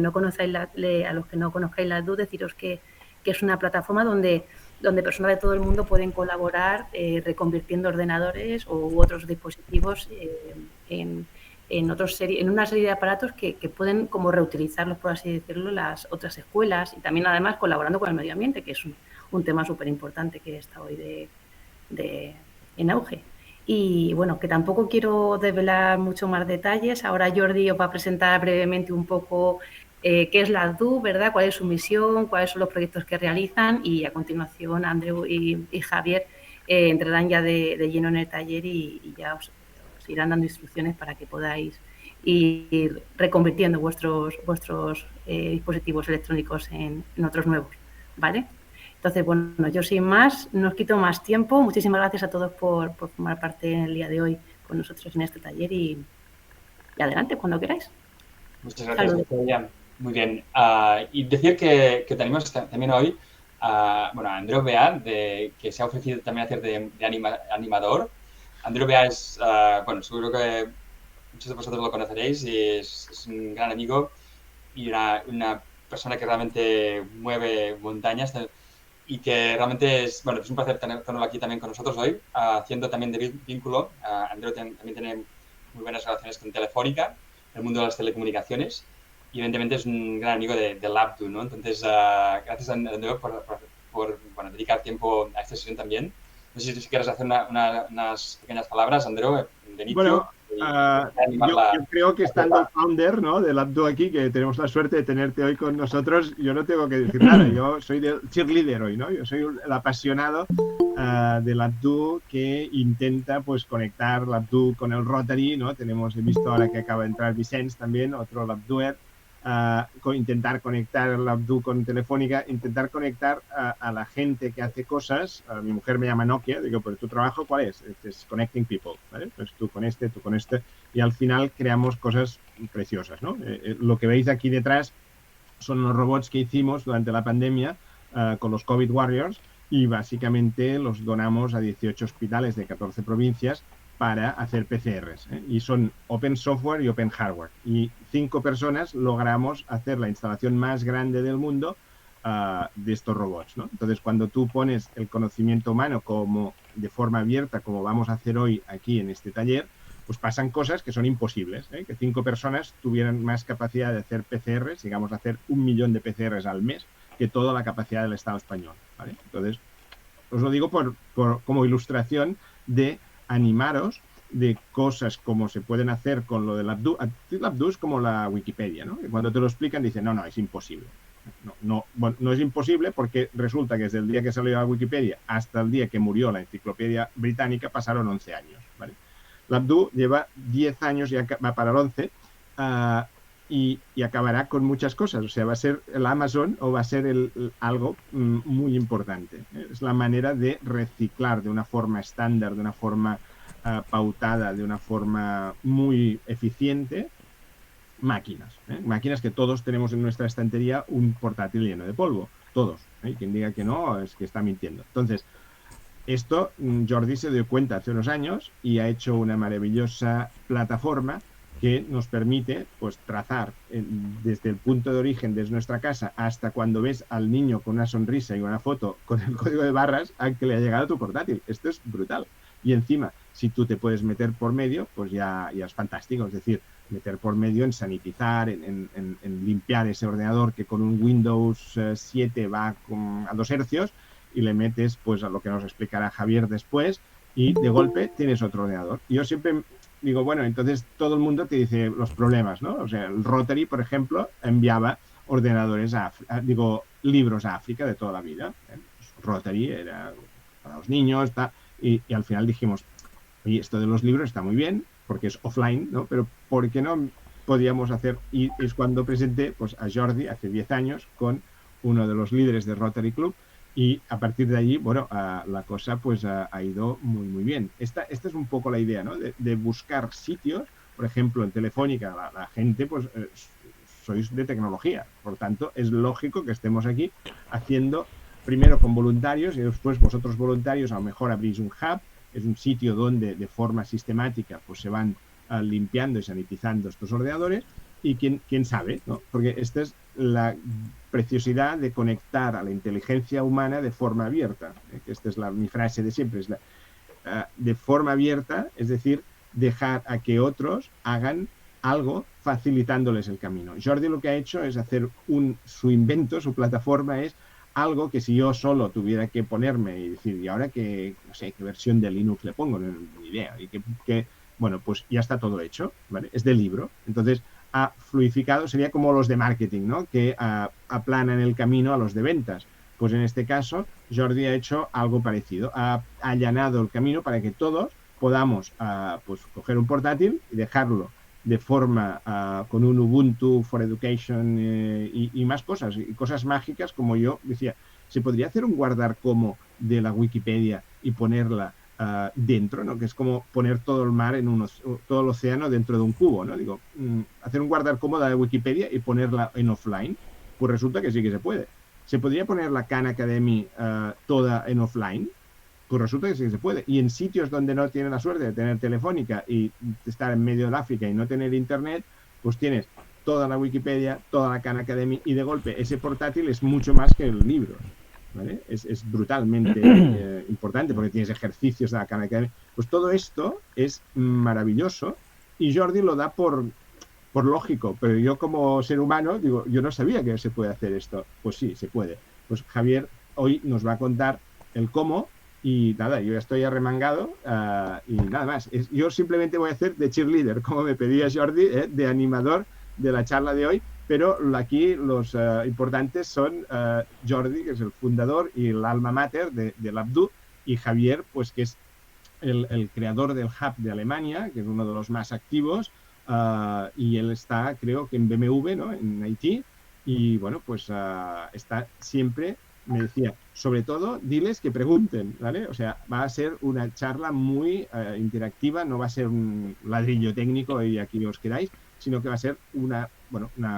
no conocáis a los que no conozcáis la DU, deciros que es una plataforma donde personas de todo el mundo pueden colaborar reconvirtiendo ordenadores u otros dispositivos en una serie de aparatos que pueden como reutilizarlos, por así decirlo, las otras escuelas, y también además colaborando con el medio ambiente, que es un tema súper importante que está hoy en auge. Y bueno, que tampoco quiero desvelar mucho más detalles. Ahora Jordi os va a presentar brevemente un poco qué es la DU, ¿verdad? Cuál es su misión, cuáles son los proyectos que realizan, y a continuación Andreu y Javier entrarán ya de lleno en el taller y ya os irán dando instrucciones para que podáis ir reconvirtiendo vuestros dispositivos electrónicos en otros nuevos, ¿vale? Entonces, bueno, yo sin más, no os quito más tiempo. Muchísimas gracias a todos por formar parte en el día de hoy con nosotros en este taller y adelante, cuando queráis. Muchas gracias, Victoria. Muy bien. Y decir que tenemos también hoy a Andreu Beat, que se ha ofrecido también a hacer de animador. Andreu Beat es, seguro que muchos de vosotros lo conoceréis, y es un gran amigo y una persona que realmente mueve montañas, y que realmente es un placer tenerlo aquí también con nosotros hoy, haciendo también de vínculo. Andreu también tiene muy buenas relaciones con Telefónica, el mundo de las telecomunicaciones, y evidentemente es un gran amigo de LabDo, ¿no? Entonces, gracias, Andreu, por dedicar tiempo a esta sesión también. No sé si quieres hacer unas pequeñas palabras, Andreu, de inicio. Bueno, yo creo que estando el founder, ¿no?, de LabDo aquí, que tenemos la suerte de tenerte hoy con nosotros, yo no tengo que decir nada. Yo soy el cheerleader hoy, ¿no? Yo soy el apasionado de LabDo, que intenta pues conectar LabDo con el Rotary, ¿no? He visto ahora que acaba de entrar Vicens también, otro LabDoer. Intentar conectar el LabDo con Telefónica, intentar conectar a la gente que hace cosas. Mi mujer me llama Nokia, digo, pero tu trabajo, ¿cuál es? Es connecting people, ¿vale? Pues tú con este, y al final creamos cosas preciosas, ¿no? Lo que veis aquí detrás son los robots que hicimos durante la pandemia con los COVID Warriors, y básicamente los donamos a 18 hospitales de 14 provincias para hacer PCRs, ¿eh? Y son open software y open hardware. Y 5 personas logramos hacer la instalación más grande del mundo de estos robots, ¿no? Entonces, cuando tú pones el conocimiento humano como de forma abierta, como vamos a hacer hoy aquí en este taller, pues pasan cosas que son imposibles, ¿eh? Que 5 personas tuvieran más capacidad de hacer PCRs, llegamos a hacer 1 millón de PCRs al mes, que toda la capacidad del Estado español, ¿vale? Entonces, os lo digo como ilustración de animaros de cosas como se pueden hacer con lo de LabDo. LabDo es como la Wikipedia, ¿no? Y cuando te lo explican dicen, no, es imposible. No es imposible, porque resulta que desde el día que salió la Wikipedia hasta el día que murió la Enciclopedia Británica pasaron 11 años, ¿vale? LabDo lleva 10 años, ya va para el 11, y acabará con muchas cosas. O sea, va a ser el Amazon o va a ser algo muy importante. Es la manera de reciclar de una forma estándar, de una forma pautada, de una forma muy eficiente, máquinas. Máquinas que todos tenemos en nuestra estantería, un portátil lleno de polvo. Todos. Quien diga que no, es que está mintiendo. Entonces, esto Jordi se dio cuenta hace unos años y ha hecho una maravillosa plataforma que nos permite pues trazar desde el punto de origen, desde nuestra casa, hasta cuando ves al niño con una sonrisa y una foto con el código de barras a que le ha llegado a tu portátil. Esto es brutal. Y encima, si tú te puedes meter por medio, pues ya es fantástico. Es decir, meter por medio en sanitizar, en limpiar ese ordenador que con un Windows 7 va a 2 hercios, y le metes pues a lo que nos explicará Javier después, y de golpe tienes otro ordenador. Y yo siempre digo, bueno, entonces todo el mundo te dice los problemas, ¿no? O sea, el Rotary, por ejemplo, enviaba libros a África de toda la vida. Pues Rotary era para los niños, y al final dijimos, oye, esto de los libros está muy bien, porque es offline, ¿no? Pero ¿por qué no podíamos hacer? Y es cuando presenté pues a Jordi hace 10 años con uno de los líderes de Rotary Club, y a partir de allí, bueno, la cosa pues ha ido muy, muy bien. Esta es un poco la idea, ¿no? De buscar sitios. Por ejemplo, en Telefónica, la gente, pues sois de tecnología. Por tanto, es lógico que estemos aquí haciendo, primero con voluntarios, y después vosotros voluntarios a lo mejor abrís un hub. Es un sitio donde de forma sistemática pues se van limpiando y sanitizando estos ordenadores, y quién sabe, ¿no? Porque esta es la preciosidad de conectar a la inteligencia humana de forma abierta. Que esta es mi frase de siempre, es de forma abierta, es decir, dejar a que otros hagan algo facilitándoles el camino. Jordi lo que ha hecho es hacer su invento, su plataforma es algo que si yo solo tuviera que ponerme y decir, ¿y ahora qué versión de Linux le pongo? No, ni idea. Y bueno, pues ya está todo hecho, ¿vale? Es de libro. Entonces, ha fluidificado, sería como los de marketing, ¿no? Que aplanan el camino a los de ventas. Pues en este caso, Jordi ha hecho algo parecido. Ha allanado el camino para que todos podamos pues coger un portátil y dejarlo de forma con un Ubuntu for Education y más cosas, y cosas mágicas, como yo decía, se podría hacer un guardar como de la Wikipedia y ponerla dentro, ¿no? Que es como poner todo el mar todo el océano dentro de un cubo, ¿no? Digo, hacer un guardar como de Wikipedia y ponerla en offline, pues resulta que sí que se puede. ¿Se podría poner la Khan Academy toda en offline? Pues resulta que sí que se puede. Y en sitios donde no tienen la suerte de tener telefónica y estar en medio del África y no tener internet, pues tienes toda la Wikipedia, toda la Khan Academy y de golpe ese portátil es mucho más que el libro, ¿vale? Es brutalmente importante porque tienes ejercicios de la Khan Academy. Pues todo esto es maravilloso y Jordi lo da por lógico, pero yo como ser humano digo, yo no sabía que se puede hacer esto. Pues sí, se puede. Pues Javier hoy nos va a contar el cómo. Y nada, yo ya estoy arremangado y nada más. Yo simplemente voy a hacer de cheerleader, como me pedía Jordi, de animador de la charla de hoy, pero aquí los importantes son Jordi, que es el fundador y el alma mater del Abdu, y Javier, pues que es el creador del Hub de Alemania, que es uno de los más activos, y él está, creo que en BMW, ¿no? En Haití, y bueno, pues está siempre... Me decía, sobre todo, diles que pregunten, ¿vale? O sea, va a ser una charla muy interactiva, no va a ser un ladrillo técnico y aquí os quedáis, sino que va a ser una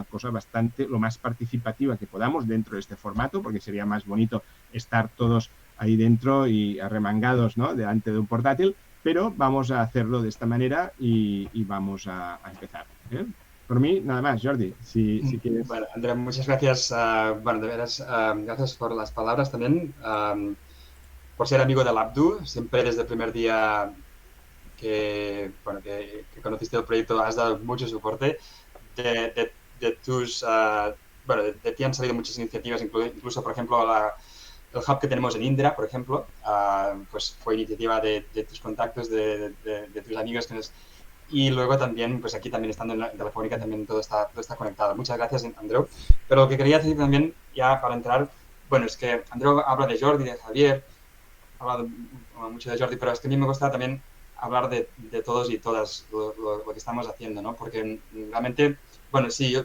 cosa bastante, lo más participativa que podamos dentro de este formato, porque sería más bonito estar todos ahí dentro y arremangados, ¿no? Delante de un portátil, pero vamos a hacerlo de esta manera y vamos a empezar, ¿eh? Por mí, nada más, Jordi, si quieres. Bueno, Andrea, muchas gracias. Bueno, de veras, gracias por las palabras también, por ser amigo del Abdu. Siempre desde el primer día que conociste el proyecto has dado mucho soporte. De ti han salido muchas iniciativas, incluso por ejemplo, el hub que tenemos en Indra, por ejemplo, pues fue iniciativa de tus contactos, de tus amigos que nos... Y luego también, pues aquí también estando en la Telefónica, también todo está conectado. Muchas gracias, Andreu. Pero lo que quería decir también, ya para entrar, bueno, es que Andreu habla de Jordi, de Javier, ha hablado mucho de Jordi, pero es que a mí me gusta también hablar de todos y todas lo que estamos haciendo, ¿no? Porque realmente, bueno, sí,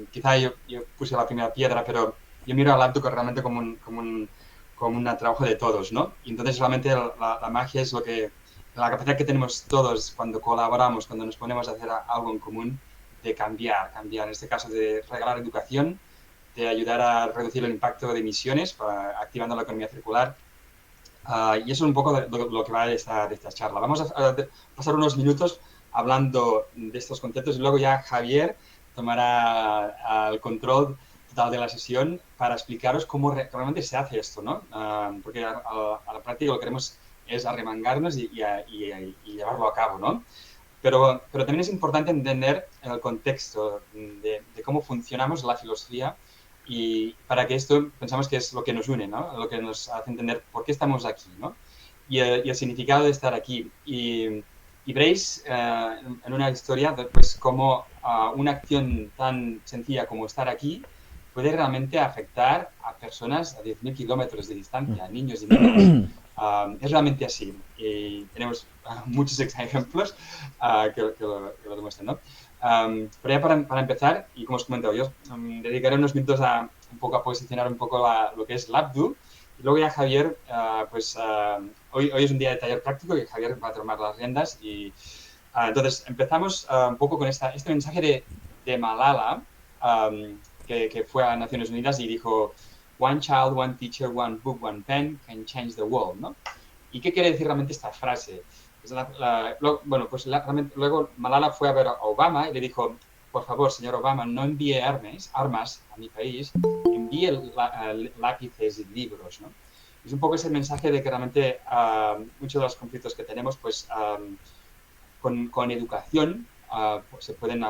quizá yo puse la primera piedra, pero yo miro al Abdu realmente como un trabajo de todos, ¿no? Y entonces realmente la magia es la capacidad que tenemos todos cuando colaboramos, cuando nos ponemos a hacer algo en común, de cambiar, en este caso de regalar educación, de ayudar a reducir el impacto de emisiones, activando la economía circular. Y eso es un poco lo que va de esta charla. Vamos a pasar unos minutos hablando de estos conceptos y luego ya Javier tomará el control total de la sesión para explicaros cómo realmente se hace esto, ¿no? Porque a la práctica lo que queremos es arremangarnos y llevarlo a cabo, ¿no? Pero también es importante entender el contexto de cómo funcionamos, la filosofía, y para que esto pensamos que es lo que nos une, ¿no? Lo que nos hace entender por qué estamos aquí, ¿no? Y el significado de estar aquí. Y veréis en una historia, pues, cómo una acción tan sencilla como estar aquí puede realmente afectar a personas a 10.000 kilómetros de distancia, niños y niñas. Es realmente así y tenemos muchos ejemplos que lo demuestran, ¿no? Pero ya para empezar, y como os comentaba, yo dedicaré unos minutos un poco a posicionar un poco lo que es Labdu, y luego ya Javier, hoy es un día de taller práctico y Javier va a tomar las riendas y entonces empezamos un poco con este mensaje de Malala, que fue a Naciones Unidas y dijo: One child, one teacher, one book, one pen can change the world, ¿no? ¿Y qué quiere decir realmente esta frase? Pues luego Malala fue a ver a Obama y le dijo: por favor, señor Obama, no envíe armas a mi país, envíe lápices y libros, ¿no? Es un poco ese mensaje de que realmente muchos de los conflictos que tenemos, pues con educación pues, se pueden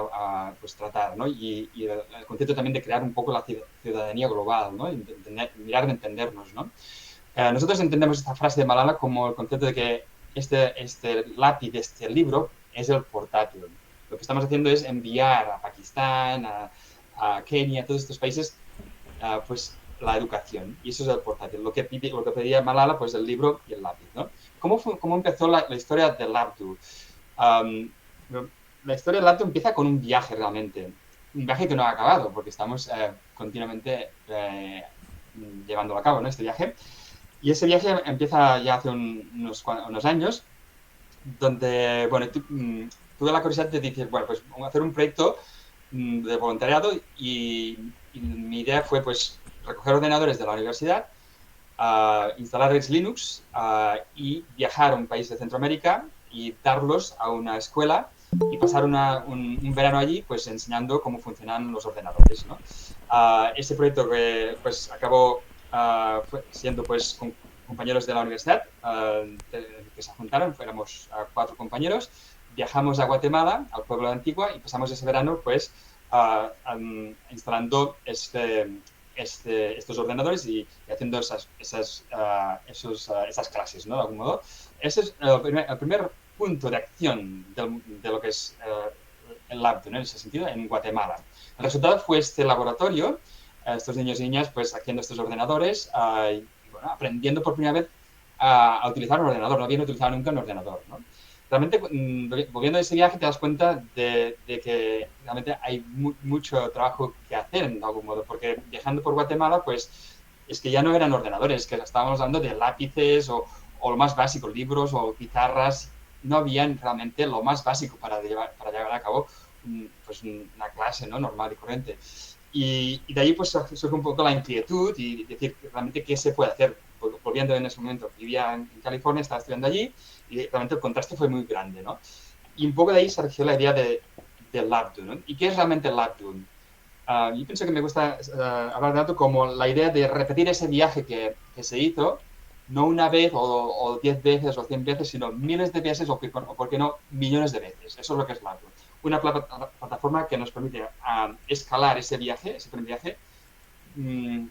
pues, tratar, ¿no? Y el concepto también de crear un poco la ciudadanía global, ¿no? Mirar de entendernos, ¿no? Nosotros entendemos esta frase de Malala como el concepto de que este lápiz, este libro, es el portátil. Lo que estamos haciendo es enviar a Pakistán, a Kenia, a todos estos países, pues la educación. Y eso es el portátil. Lo que pedía Malala, pues el libro y el lápiz, ¿no? ¿Cómo empezó la historia del Labdoo? La historia del Labdoo empieza con un viaje realmente. Un viaje que no ha acabado, porque estamos continuamente llevándolo a cabo, ¿no? Este viaje. Y ese viaje empieza ya hace unos años, donde, bueno, tuve la curiosidad de decir, bueno, pues vamos a hacer un proyecto de voluntariado y mi idea fue, pues, recoger ordenadores de la universidad, instalar Linux y viajar a un país de Centroamérica y darlos a una escuela y pasar un verano allí, pues, enseñando cómo funcionan los ordenadores, ¿no? Ese proyecto que, pues, acabó siendo, pues, con compañeros de la universidad que se juntaron, éramos 4 compañeros, viajamos a Guatemala, al pueblo de Antigua, y pasamos ese verano, pues, instalando estos ordenadores y haciendo esas clases, ¿no? De algún modo. Ese es el primer punto de acción de lo que es el Labdoo, ¿no? En ese sentido, en Guatemala. El resultado fue este laboratorio, estos niños y niñas, pues, haciendo estos ordenadores y, bueno, aprendiendo por primera vez a utilizar un ordenador. No habían utilizado nunca un ordenador, ¿no? Realmente, volviendo a ese viaje, te das cuenta de que realmente hay mucho trabajo que hacer, de algún modo, porque viajando por Guatemala, pues, es que ya no eran ordenadores, que estábamos hablando de lápices o lo más básico, libros o pizarras. No habían realmente lo más básico para llevar a cabo pues, una clase, ¿no? Normal y corriente. Y de ahí, pues, surge un poco la inquietud y decir realmente qué se puede hacer. Volviendo en ese momento, vivía en California, estaba estudiando allí y realmente el contraste fue muy grande, ¿no? Y un poco de ahí surgió la idea del Labdoo, ¿no? ¿Y qué es realmente el Labdoo? Yo pienso que me gusta hablar de Labdoo como la idea de repetir ese viaje que se hizo, no una vez o 10 veces o 100 veces, sino miles de veces o, por qué no, millones de veces. Eso es lo que es Labdoo. Una plataforma que nos permite escalar ese primer viaje,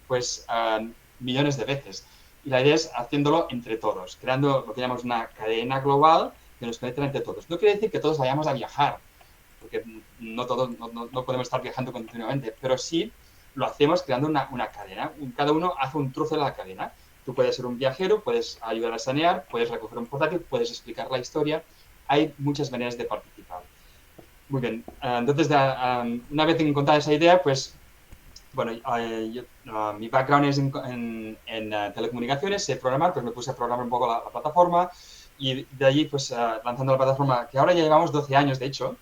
pues millones de veces. Y la idea es haciéndolo entre todos, creando lo que llamamos una cadena global que nos conecta entre todos. No quiere decir que todos vayamos a viajar, porque no podemos estar viajando continuamente, pero sí lo hacemos creando una cadena. Cada uno hace un trozo de la cadena. Tú puedes ser un viajero, puedes ayudar a sanear, puedes recoger un portátil, puedes explicar la historia. Hay muchas maneras de participar. Muy bien. Entonces, una vez encontrada esa idea, pues, bueno, mi background es en telecomunicaciones, sé programar, pues me puse a programar un poco la plataforma y de allí, pues, lanzando la plataforma, que ahora ya llevamos 12 años, de hecho,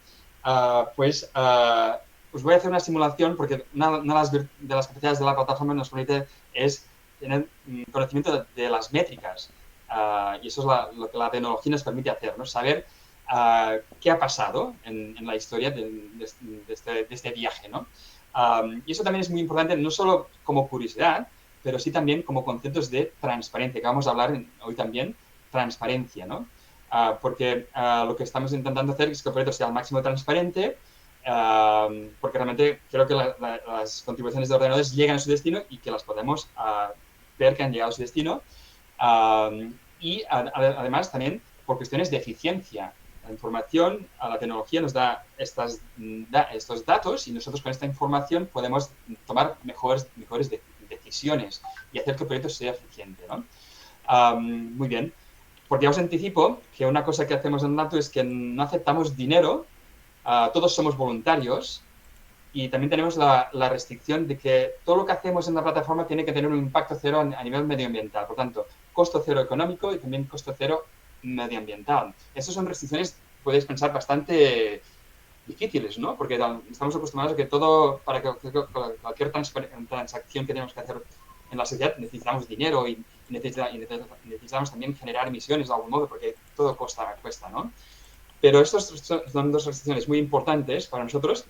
pues voy a hacer una simulación porque una de las capacidades de la plataforma nos permite es tener conocimiento de las métricas y eso es lo que la tecnología nos permite hacer, ¿no? Saber qué ha pasado en la historia de este viaje, ¿no? Y eso también es muy importante, no solo como curiosidad, pero sí también como conceptos de transparencia, que vamos a hablar hoy también, transparencia, ¿no? Porque lo que estamos intentando hacer es que el proyecto sea al máximo transparente, porque realmente creo que las contribuciones de ordenadores llegan a su destino y que las podemos ver que han llegado a su destino. Y además también por cuestiones de eficiencia. La información, la tecnología nos da estos datos y nosotros con esta información podemos tomar mejores decisiones y hacer que el proyecto sea eficiente, ¿no? Muy bien. Porque ya os anticipo que una cosa que hacemos en Labdoo es que no aceptamos dinero, todos somos voluntarios y también tenemos la restricción de que todo lo que hacemos en la plataforma tiene que tener un impacto cero a nivel medioambiental. Por tanto, costo cero económico y también costo cero medioambiental. Estas son restricciones, podéis pensar, bastante difíciles, ¿no? Porque estamos acostumbrados a que todo, para que cualquier transacción que tenemos que hacer en la sociedad necesitamos dinero y necesitamos también generar emisiones de algún modo porque todo cuesta, ¿no? Pero estas son dos restricciones muy importantes para nosotros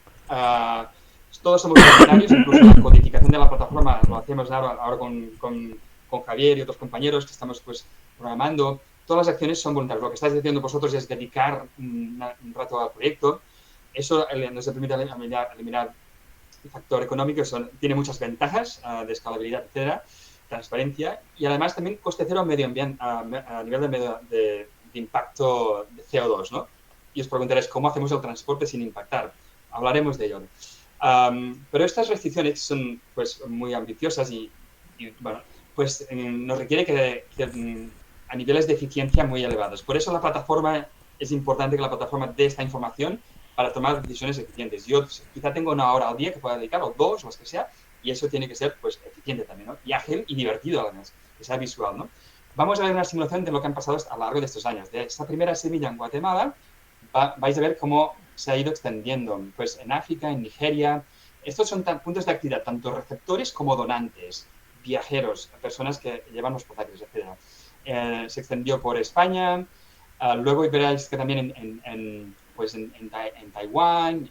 todos somos voluntarios, incluso la codificación de la plataforma lo hacemos ahora con Javier y otros compañeros que estamos pues programando. Todas las acciones son voluntarias. Lo que estáis diciendo vosotros es dedicar un rato al proyecto. Eso nos permite eliminar el factor económico, tiene muchas ventajas de escalabilidad, etcétera, transparencia, y además también coste cero medio ambiente, a nivel de impacto de CO2, ¿no? Y os preguntaréis cómo hacemos el transporte sin impactar. Hablaremos de ello. Pero estas restricciones son pues muy ambiciosas y bueno, pues nos requiere que a niveles de eficiencia muy elevados. Por eso la plataforma, es importante que la plataforma dé esta información para tomar decisiones eficientes. Yo quizá tengo 1 hora al día que pueda dedicar, o 2, o las que sea, y eso tiene que ser pues eficiente también, ¿no? Y ágil y divertido además, que sea visual, ¿no? Vamos a ver una simulación de lo que han pasado a lo largo de estos años. De esta primera semilla en Guatemala, vais a ver cómo se ha ido extendiendo. Pues en África, en Nigeria. Estos son puntos de actividad, tanto receptores como donantes, viajeros, personas que llevan los portátiles, etc. Se extendió por España. Luego veréis que también en Taiwán,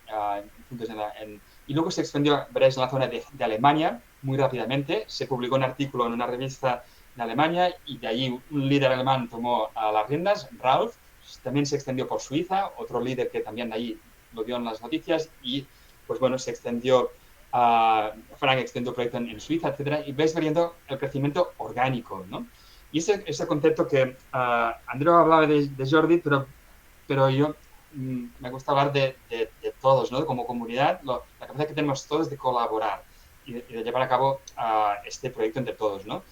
y luego se extendió, veréis, en la zona de Alemania, muy rápidamente. Se publicó un artículo en una revista en Alemania y de allí un líder alemán tomó las riendas, Ralf. También se extendió por Suiza, otro líder que también de ahí lo dio en las noticias, y pues bueno, se extendió, Frank extendió el proyecto en Suiza, etcétera, y veis viendo el crecimiento orgánico, ¿no? Y ese concepto que Andreu hablaba de Jordi, pero yo me gusta hablar de todos, ¿no? Como comunidad, la capacidad que tenemos todos de colaborar y de llevar a cabo este proyecto entre todos, ¿no?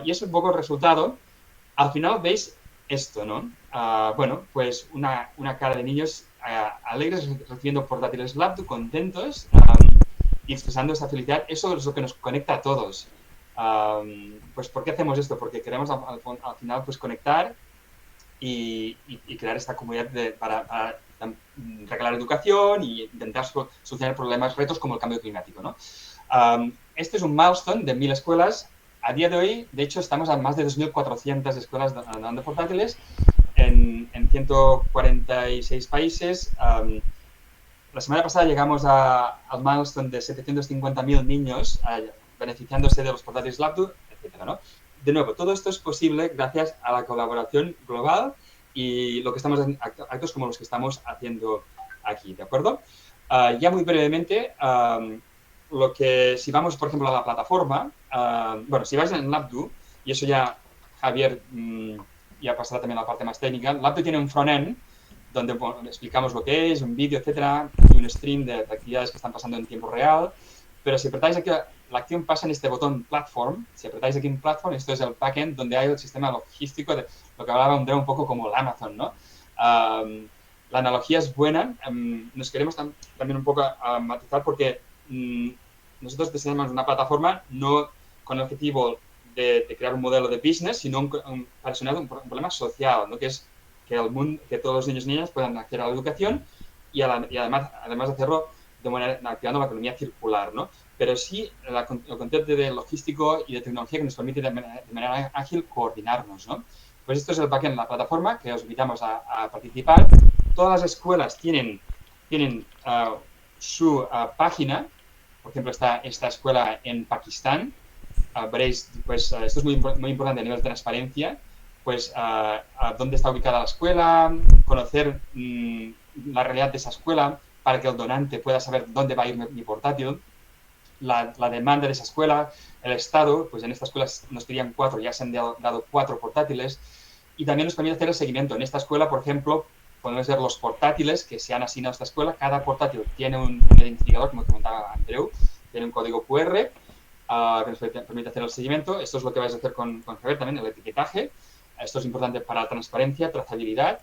Y es un poco el resultado. Al final veis esto, ¿no? Bueno, pues una cara de niños alegres recibiendo portátiles Labdu, contentos y expresando esa felicidad. Eso es lo que nos conecta a todos. Pues ¿por qué hacemos esto? Porque queremos al final pues conectar y crear esta comunidad para regalar educación y intentar solucionar problemas, retos como el cambio climático, ¿no? Este es un milestone de 1000 escuelas. A día de hoy, de hecho, estamos a más de 2.400 escuelas dando portátiles en 146 países. La semana pasada llegamos al milestone de 750.000 niños beneficiándose de los portátiles Labdu, etcétera, ¿no? De nuevo, todo esto es posible gracias a la colaboración global y lo que estamos en actos como los que estamos haciendo aquí, ¿de acuerdo? Ya muy brevemente, si vamos, por ejemplo, a la plataforma, bueno, si vais en Labdu, y eso ya Javier ya pasará también a la parte más técnica, Labdu tiene un front-end donde explicamos lo que es, un vídeo, etcétera, y un stream de actividades que están pasando en tiempo real. Pero si apretáis aquí, la acción pasa en este botón Platform. Si apretáis aquí en Platform, esto es el backend donde hay el sistema logístico de lo que hablaba Andreu un poco como el Amazon, ¿no? La analogía es buena. Nos queremos también un poco matizar porque nosotros diseñamos una plataforma no con el objetivo de crear un modelo de business, sino para solucionar un problema social, ¿no? Que es que todos los niños y niñas puedan acceder a la educación y además de hacerlo activando la economía circular, ¿no? Pero sí el concepto de logístico y de tecnología que nos permite de manera ágil coordinarnos, ¿no? Pues esto es el backend de la plataforma que os invitamos a participar. Todas las escuelas tienen su página. Por ejemplo, esta escuela en Pakistán. Veréis, pues esto es muy importante a nivel de transparencia, pues dónde está ubicada la escuela, conocer la realidad de esa escuela para que el donante pueda saber dónde va a ir mi portátil, la demanda de esa escuela, el estado, pues en esta escuela nos pedían 4, ya se han dado 4 portátiles, y también nos permite hacer el seguimiento. En esta escuela, por ejemplo, podemos ver los portátiles que se han asignado a esta escuela. Cada portátil tiene un identificador, como comentaba Andreu, tiene un código QR que nos permite hacer el seguimiento. Esto es lo que vais a hacer con Javier también, el etiquetaje. Esto es importante para transparencia, trazabilidad.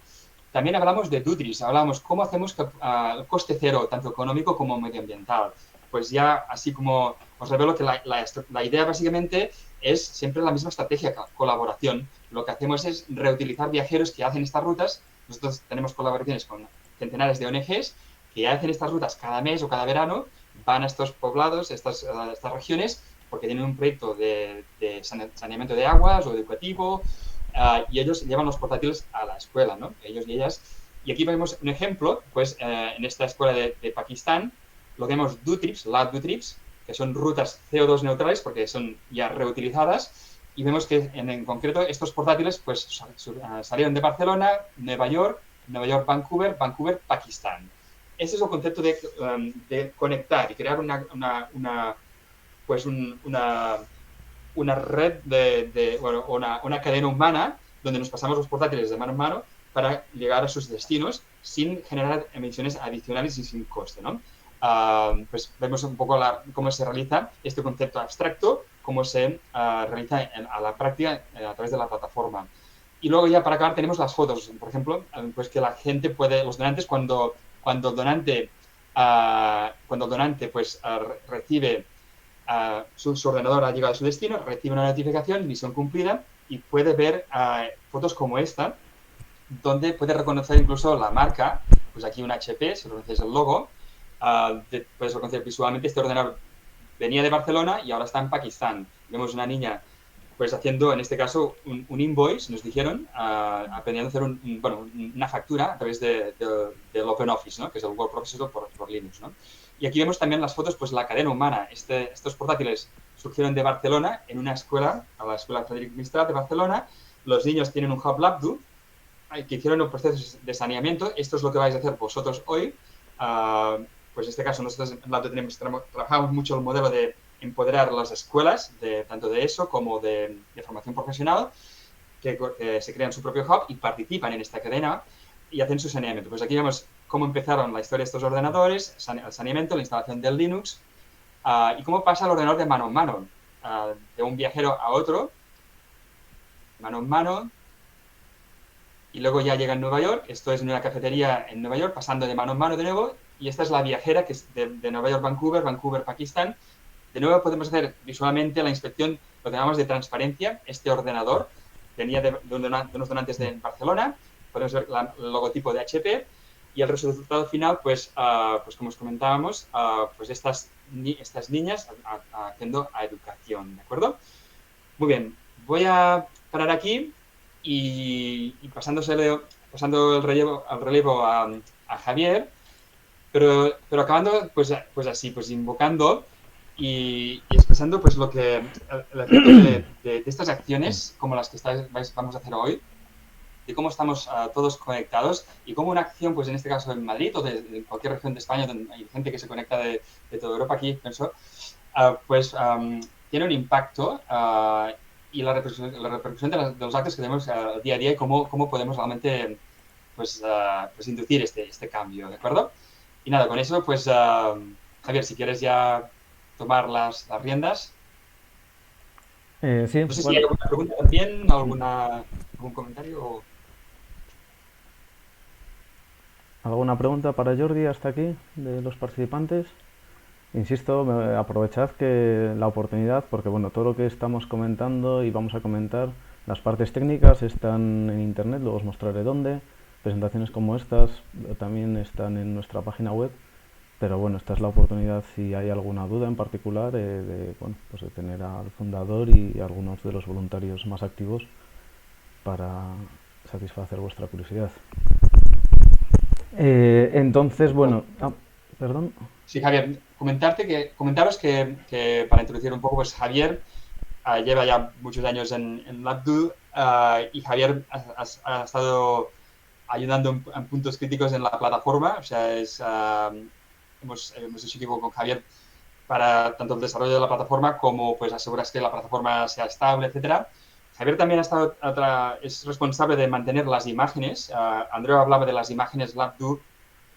También hablamos de duties, hablamos cómo hacemos el coste cero, tanto económico como medioambiental. Pues ya, así como os revelo que la idea básicamente es siempre la misma estrategia, colaboración. Lo que hacemos es reutilizar viajeros que hacen estas rutas. Nosotros tenemos colaboraciones con centenares de ONGs que hacen estas rutas cada mes o cada verano, van a estos poblados, estas regiones, porque tienen un proyecto de saneamiento de aguas o educativo, y ellos llevan los portátiles a la escuela, ¿no? Ellos y ellas. Y aquí vemos un ejemplo, pues en esta escuela de Pakistán, lo que llamamos DoTrips, LabDoTrips, que son rutas CO2 neutrales porque son ya reutilizadas, y vemos que en concreto estos portátiles pues salieron de Barcelona, Nueva York, Vancouver, Pakistán. Ese es el concepto de conectar y crear una red una cadena humana donde nos pasamos los portátiles de mano en mano para llegar a sus destinos sin generar emisiones adicionales y sin coste, ¿no? Pues vemos un poco cómo se realiza este concepto abstracto, cómo se realiza a la práctica a través de la plataforma. Y luego ya para acabar tenemos las fotos, por ejemplo, pues que la gente puede, los donantes cuando el donante pues recibe su ordenador ha llegado a su destino, recibe una notificación, misión cumplida, y puede ver fotos como esta, donde puede reconocer incluso la marca, pues aquí un HP, si reconoces el logo, puedes reconocer visualmente este ordenador venía de Barcelona y ahora está en Pakistán. Vemos una niña pues haciendo, en este caso, un invoice, nos dijeron, aprendiendo a hacer una factura a través del OpenOffice, ¿no? Que es el Word Processor por Linux, ¿no? Y aquí vemos también las fotos, pues la cadena humana. Estos portátiles surgieron de Barcelona en una escuela, a la escuela Frederic Mistral de Barcelona. Los niños tienen un hub LabDo que hicieron un proceso de saneamiento. Esto es lo que vais a hacer vosotros hoy. Pues en este caso nosotros en LabDo trabajamos mucho el modelo de empoderar las escuelas, tanto de ESO como de formación profesional, que se crean su propio hub y participan en esta cadena y hacen su saneamiento. Pues aquí vemos cómo empezaron la historia de estos ordenadores, el saneamiento, la instalación del Linux, y cómo pasa el ordenador de mano en mano, de un viajero a otro, mano en mano, y luego ya llega en Nueva York. Esto es en una cafetería en Nueva York, pasando de mano en mano de nuevo, y esta es la viajera, que es de Nueva York, Vancouver, Pakistán. De nuevo podemos hacer visualmente la inspección, lo que llamamos de transparencia. Este ordenador venía de unos donantes de Barcelona, podemos ver el logotipo de HP, y el resultado final, pues como os comentábamos, pues estas niñas haciendo educación, ¿de acuerdo? Muy bien, voy a parar aquí y pasando el relevo a Javier, pero acabando pues así, pues invocando y expresando pues el efecto de estas acciones como las que vamos a hacer hoy, de cómo estamos todos conectados y cómo una acción, pues en este caso en Madrid o de cualquier región de España donde hay gente que se conecta de toda Europa, aquí pienso, tiene un impacto y la repercusión de los actos que tenemos día a día y cómo podemos realmente pues inducir este cambio, ¿de acuerdo? Y nada, con eso, pues Javier, si quieres ya tomar las riendas. Sí, no sé si hay alguna pregunta también, algún comentario. ¿Alguna pregunta para Jordi hasta aquí de los participantes? Insisto, aprovechad la oportunidad porque bueno, todo lo que estamos comentando y vamos a comentar, las partes técnicas están en internet, luego os mostraré dónde. Presentaciones como estas también están en nuestra página web, pero bueno, esta es la oportunidad si hay alguna duda en particular de tener al fundador y algunos de los voluntarios más activos para satisfacer vuestra curiosidad. Entonces, bueno, perdón. Sí, Javier, comentaros que para introducir un poco, pues Javier lleva ya muchos años en LabDo y Javier ha estado ayudando en puntos críticos en la plataforma. O sea, hemos hecho equipo con Javier para tanto el desarrollo de la plataforma como pues asegurar que la plataforma sea estable, etcétera. Javier también es responsable de mantener las imágenes. Andreu hablaba de las imágenes LabDo.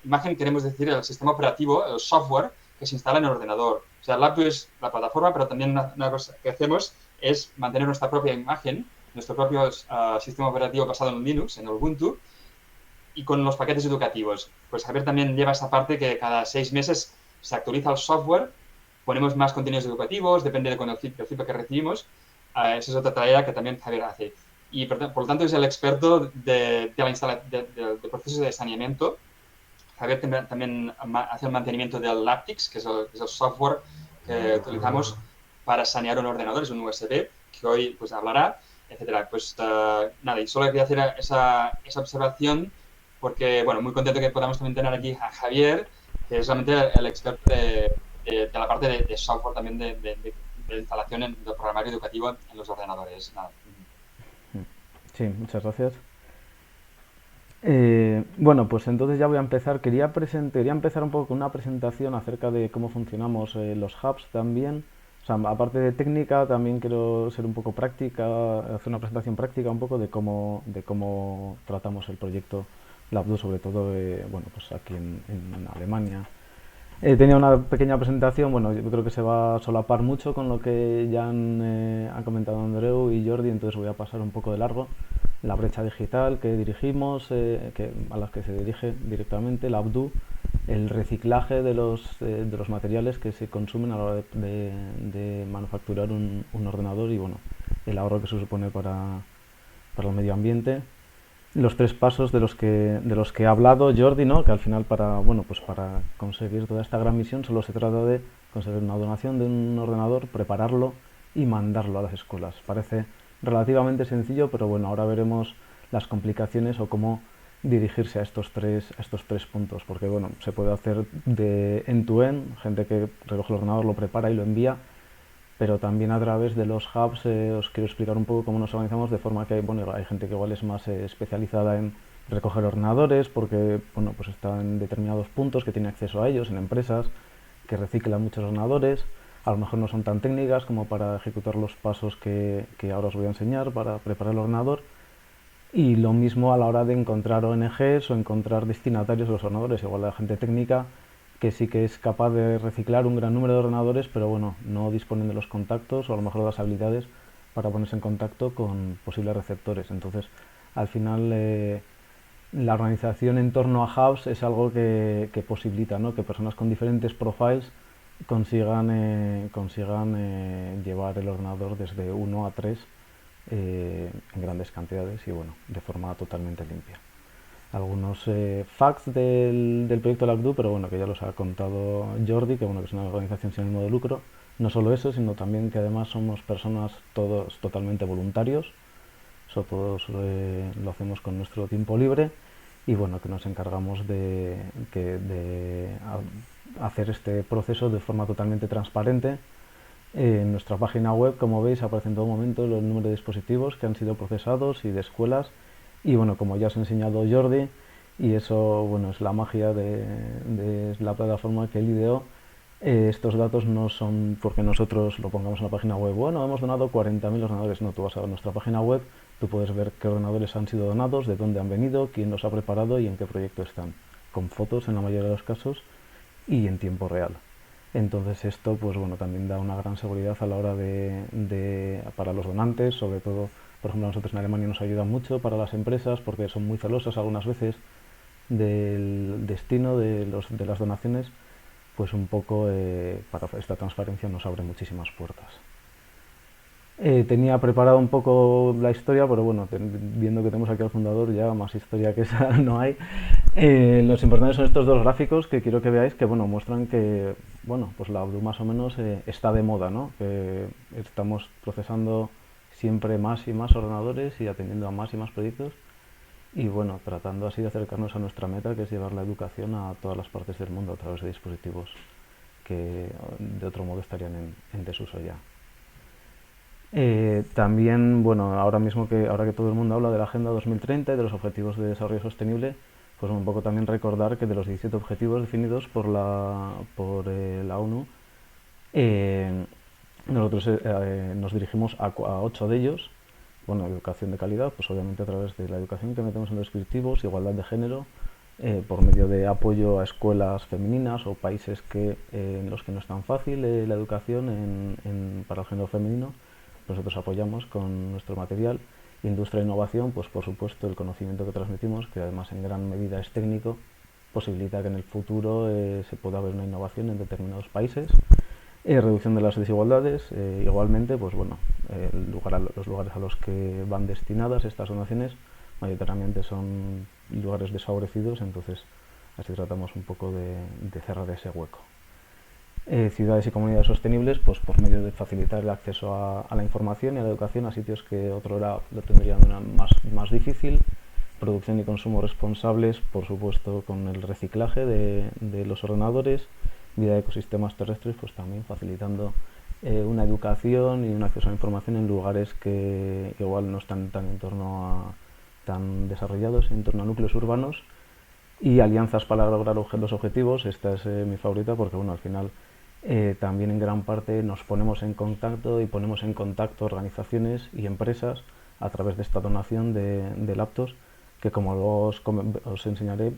Imagen queremos decir el sistema operativo, el software que se instala en el ordenador. O sea, LabDo es la plataforma, pero también una cosa que hacemos es mantener nuestra propia imagen, nuestro propio sistema operativo basado en Linux, en Ubuntu, y con los paquetes educativos. Pues Javier también lleva esa parte que cada 6 meses se actualiza el software, ponemos más contenidos educativos, depende del feedback que recibimos. Esa es otra tarea que también Javier hace. Y por lo tanto es el experto de procesos de saneamiento. Javier también hace el mantenimiento del Laptix, que es el software que utilizamos para sanear un ordenador, es un USB, que hoy pues hablará, etcétera. Pues nada, y solo quería hacer esa observación porque, bueno, muy contento que podamos también tener aquí a Javier, que es realmente el experto de la parte de software también de instalación de programario educativo en los ordenadores. Nada. Sí, muchas gracias. Bueno, pues entonces ya voy a empezar. Quería empezar un poco con una presentación acerca de cómo funcionamos los hubs también. O sea, aparte de técnica, también quiero ser un poco práctica, hacer una presentación práctica un poco de cómo tratamos el proyecto LabDo, sobre todo bueno, pues aquí en Alemania. Tenía una pequeña presentación, bueno, yo creo que se va a solapar mucho con lo que ya han comentado Andreu y Jordi, entonces voy a pasar un poco de largo. La brecha digital que dirigimos, a las que se dirige directamente, la ABDU, el reciclaje de los materiales que se consumen a la hora de manufacturar un ordenador y bueno, el ahorro que se supone para el medio ambiente. Los 3 pasos de los que ha hablado Jordi, ¿no? Que al final para conseguir toda esta gran misión solo se trata de conseguir una donación de un ordenador, prepararlo y mandarlo a las escuelas. Parece relativamente sencillo, pero bueno, ahora veremos las complicaciones o cómo dirigirse a estos tres puntos, porque bueno, se puede hacer de end-to-end, gente que recoge el ordenador, lo prepara y lo envía, pero también a través de los hubs os quiero explicar un poco cómo nos organizamos, de forma que bueno, hay gente que igual es más especializada en recoger ordenadores porque bueno, pues está en determinados puntos, que tiene acceso a ellos, en empresas que reciclan muchos ordenadores, a lo mejor no son tan técnicas como para ejecutar los pasos que ahora os voy a enseñar para preparar el ordenador, y lo mismo a la hora de encontrar ONGs o encontrar destinatarios de los ordenadores, igual la gente técnica que sí que es capaz de reciclar un gran número de ordenadores, pero bueno, no disponen de los contactos o a lo mejor de las habilidades para ponerse en contacto con posibles receptores. Entonces, al final, la organización en torno a hubs es algo que posibilita, ¿no?, que personas con diferentes profiles consigan llevar el ordenador desde 1 a 3 en grandes cantidades y bueno, de forma totalmente limpia. Algunos facts del proyecto LabDo, pero bueno, que ya los ha contado Jordi, que bueno, que es una organización sin ánimo de lucro. No solo eso, sino también que además somos personas todos totalmente voluntarios, todos lo hacemos con nuestro tiempo libre y bueno, que nos encargamos de hacer este proceso de forma totalmente transparente. En nuestra página web, como veis, aparece en todo momento el número de dispositivos que han sido procesados y de escuelas. Y bueno, como ya os ha enseñado Jordi, y eso bueno, es la magia de la plataforma que él ideó, estos datos no son porque nosotros lo pongamos en la página web. Bueno, hemos donado 40.000 ordenadores. No, tú vas a nuestra página web, tú puedes ver qué ordenadores han sido donados, de dónde han venido, quién los ha preparado y en qué proyecto están, con fotos en la mayoría de los casos y en tiempo real. Entonces esto pues bueno, también da una gran seguridad a la hora para los donantes, sobre todo. Por ejemplo, a nosotros en Alemania nos ayuda mucho para las empresas porque son muy celosas algunas veces del destino de las donaciones, pues un poco para esta transparencia nos abre muchísimas puertas. Tenía preparado un poco la historia, pero bueno, viendo que tenemos aquí al fundador, ya más historia que esa no hay. Los importantes son estos dos gráficos que quiero que veáis, que bueno, muestran que bueno, pues la ABDU más o menos está de moda, ¿no? Que estamos procesando siempre más y más ordenadores y atendiendo a más y más proyectos y bueno, tratando así de acercarnos a nuestra meta, que es llevar la educación a todas las partes del mundo a través de dispositivos que de otro modo estarían en desuso ya. También, bueno, ahora que todo el mundo habla de la Agenda 2030 y de los Objetivos de Desarrollo Sostenible, pues un poco también recordar que de los 17 objetivos definidos por la ONU, nosotros nos dirigimos a 8 de ellos. Bueno, educación de calidad, pues obviamente a través de la educación que metemos en los descriptivos, igualdad de género, por medio de apoyo a escuelas femeninas o países en los que no es tan fácil la educación para el género femenino. Nosotros apoyamos con nuestro material. Industria e innovación, pues por supuesto el conocimiento que transmitimos, que además en gran medida es técnico, posibilita que en el futuro se pueda haber una innovación en determinados países. Reducción de las desigualdades, igualmente, pues bueno, los lugares a los que van destinadas estas donaciones mayoritariamente son lugares desfavorecidos, entonces así tratamos un poco de cerrar ese hueco. Ciudades y comunidades sostenibles, pues por medio de facilitar el acceso a la información y a la educación a sitios que otro hora lo tendrían más difícil, producción y consumo responsables, por supuesto, con el reciclaje de los ordenadores, vida de ecosistemas terrestres, pues también facilitando una educación y un acceso a la información en lugares que igual no están tan desarrollados, en torno a núcleos urbanos, y alianzas para lograr los objetivos. Esta es mi favorita porque, bueno, al final también en gran parte nos ponemos en contacto y ponemos en contacto organizaciones y empresas a través de esta donación de laptops, que, como luego os enseñaré,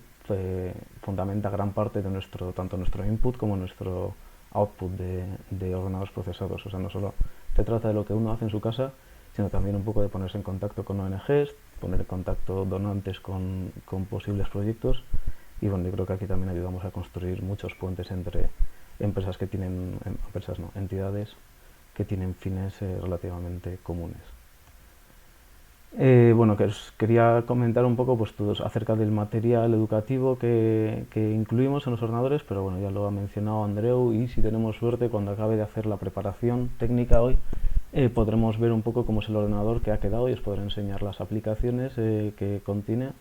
fundamenta gran parte de tanto nuestro input como nuestro output de ordenadores procesados. O sea, no solo se trata de lo que uno hace en su casa, sino también un poco de ponerse en contacto con ONGs, poner en contacto donantes con posibles proyectos, y bueno, yo creo que aquí también ayudamos a construir muchos puentes entre entidades que tienen fines relativamente comunes. Bueno, que os quería comentar un poco pues todos acerca del material educativo que incluimos en los ordenadores, pero bueno, ya lo ha mencionado Andreu, y si tenemos suerte, cuando acabe de hacer la preparación técnica hoy, podremos ver un poco cómo es el ordenador que ha quedado y os podré enseñar las aplicaciones que contiene,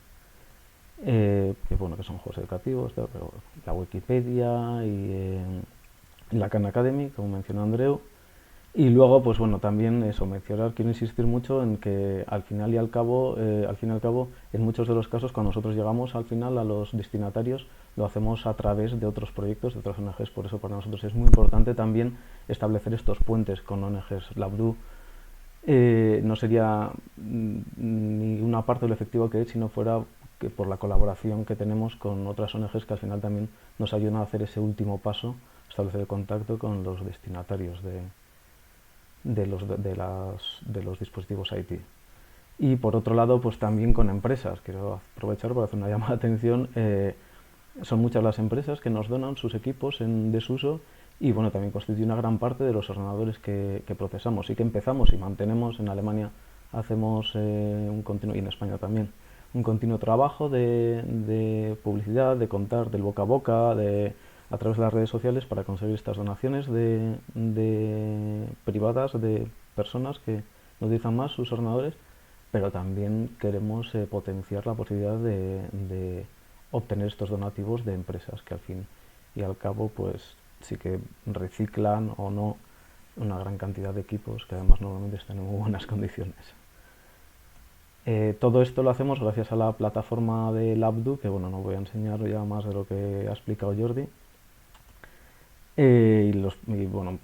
que son juegos educativos, pero la Wikipedia y la Khan Academy, como mencionó Andreu. Y luego, pues bueno, también eso, quiero insistir mucho en que al fin y al cabo, en muchos de los casos, cuando nosotros llegamos al final a los destinatarios, lo hacemos a través de otros proyectos, de otras ONGs. Por eso para nosotros es muy importante también establecer estos puentes con ONGs. La UBDU no sería ni una parte de lo efectivo que es si no fuera que por la colaboración que tenemos con otras ONGs que al final también nos ayudan a hacer ese último paso, establecer el contacto con los destinatarios de los dispositivos IT. Y por otro lado, pues también con empresas. Quiero aprovechar para hacer una llamada de atención. Son muchas las empresas que nos donan sus equipos en desuso, y bueno, también constituye una gran parte de los ordenadores que procesamos y que empezamos y mantenemos. En Alemania hacemos un continuo, y en España también, un continuo trabajo de publicidad, de contar del boca a boca, a través de las redes sociales, para conseguir estas donaciones privadas de personas que no utilizan más sus ordenadores, pero también queremos potenciar la posibilidad de obtener estos donativos de empresas que al fin y al cabo pues sí que reciclan o no una gran cantidad de equipos que además normalmente están en muy buenas condiciones. Todo esto lo hacemos gracias a la plataforma de LabDo, que bueno, no voy a enseñar ya más de lo que ha explicado Jordi.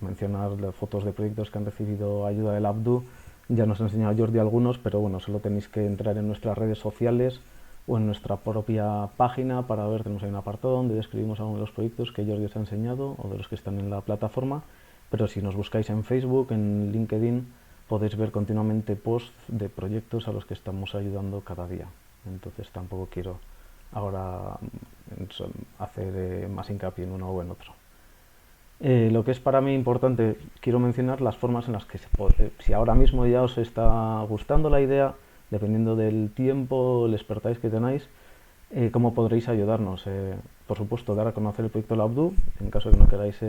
Mencionar las fotos de proyectos que han recibido ayuda de LabDo. Ya nos ha enseñado Jordi algunos, pero bueno, solo tenéis que entrar en nuestras redes sociales o en nuestra propia página para ver. Tenemos ahí un apartado donde describimos algunos de los proyectos que Jordi os ha enseñado o de los que están en la plataforma, pero si nos buscáis en Facebook, en LinkedIn, podéis ver continuamente posts de proyectos a los que estamos ayudando cada día. Entonces tampoco quiero ahora hacer más hincapié en uno o en otro. Lo que es para mí importante, quiero mencionar las formas en las que si ahora mismo ya os está gustando la idea, dependiendo del tiempo, el expertise que tenéis, cómo podréis ayudarnos. Por supuesto, dar a conocer el proyecto LabDo. En caso de que no queráis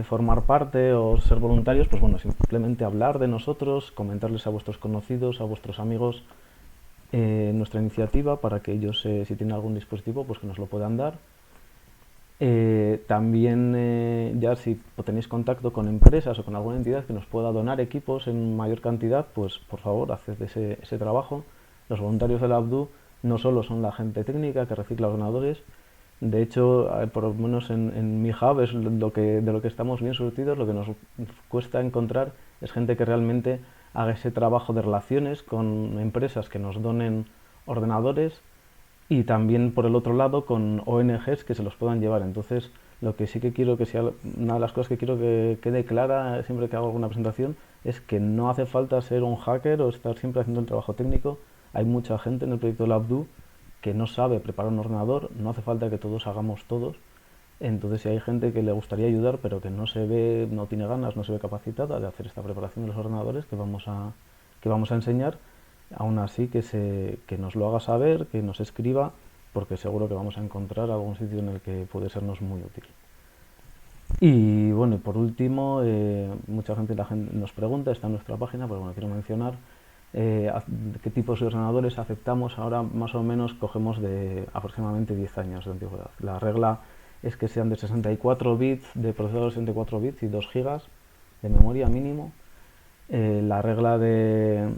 formar parte o ser voluntarios, pues bueno, simplemente hablar de nosotros, comentarles a vuestros conocidos, a vuestros amigos nuestra iniciativa, para que ellos, si tienen algún dispositivo, pues que nos lo puedan dar. También ya si tenéis contacto con empresas o con alguna entidad que nos pueda donar equipos en mayor cantidad, pues por favor, haced ese trabajo. Los voluntarios de LabDo no solo son la gente técnica que recicla ordenadores. De hecho, por lo menos en mi hub es de lo que estamos bien surtidos. Lo que nos cuesta encontrar es gente que realmente haga ese trabajo de relaciones con empresas que nos donen ordenadores, y también por el otro lado con ONGs que se los puedan llevar. Entonces, lo que sí que quiero que sea una de las cosas que quiero que quede clara siempre que hago alguna presentación es que no hace falta ser un hacker o estar siempre haciendo el trabajo técnico. Hay mucha gente en el proyecto LabDo que no sabe preparar un ordenador, no hace falta que todos hagamos todos. Entonces, si hay gente que le gustaría ayudar pero que no se ve, no tiene ganas, no se ve capacitada de hacer esta preparación de los ordenadores que vamos a enseñar, aún así que nos lo haga saber, que nos escriba, porque seguro que vamos a encontrar algún sitio en el que puede sernos muy útil. Y bueno, por último, mucha gente nos pregunta, está en nuestra página, pero bueno, quiero mencionar qué tipos de ordenadores aceptamos. Ahora más o menos cogemos de aproximadamente 10 años de antigüedad. La regla es que sean de 64 bits, de procesador de 64 bits y 2 gigas de memoria mínimo. La regla del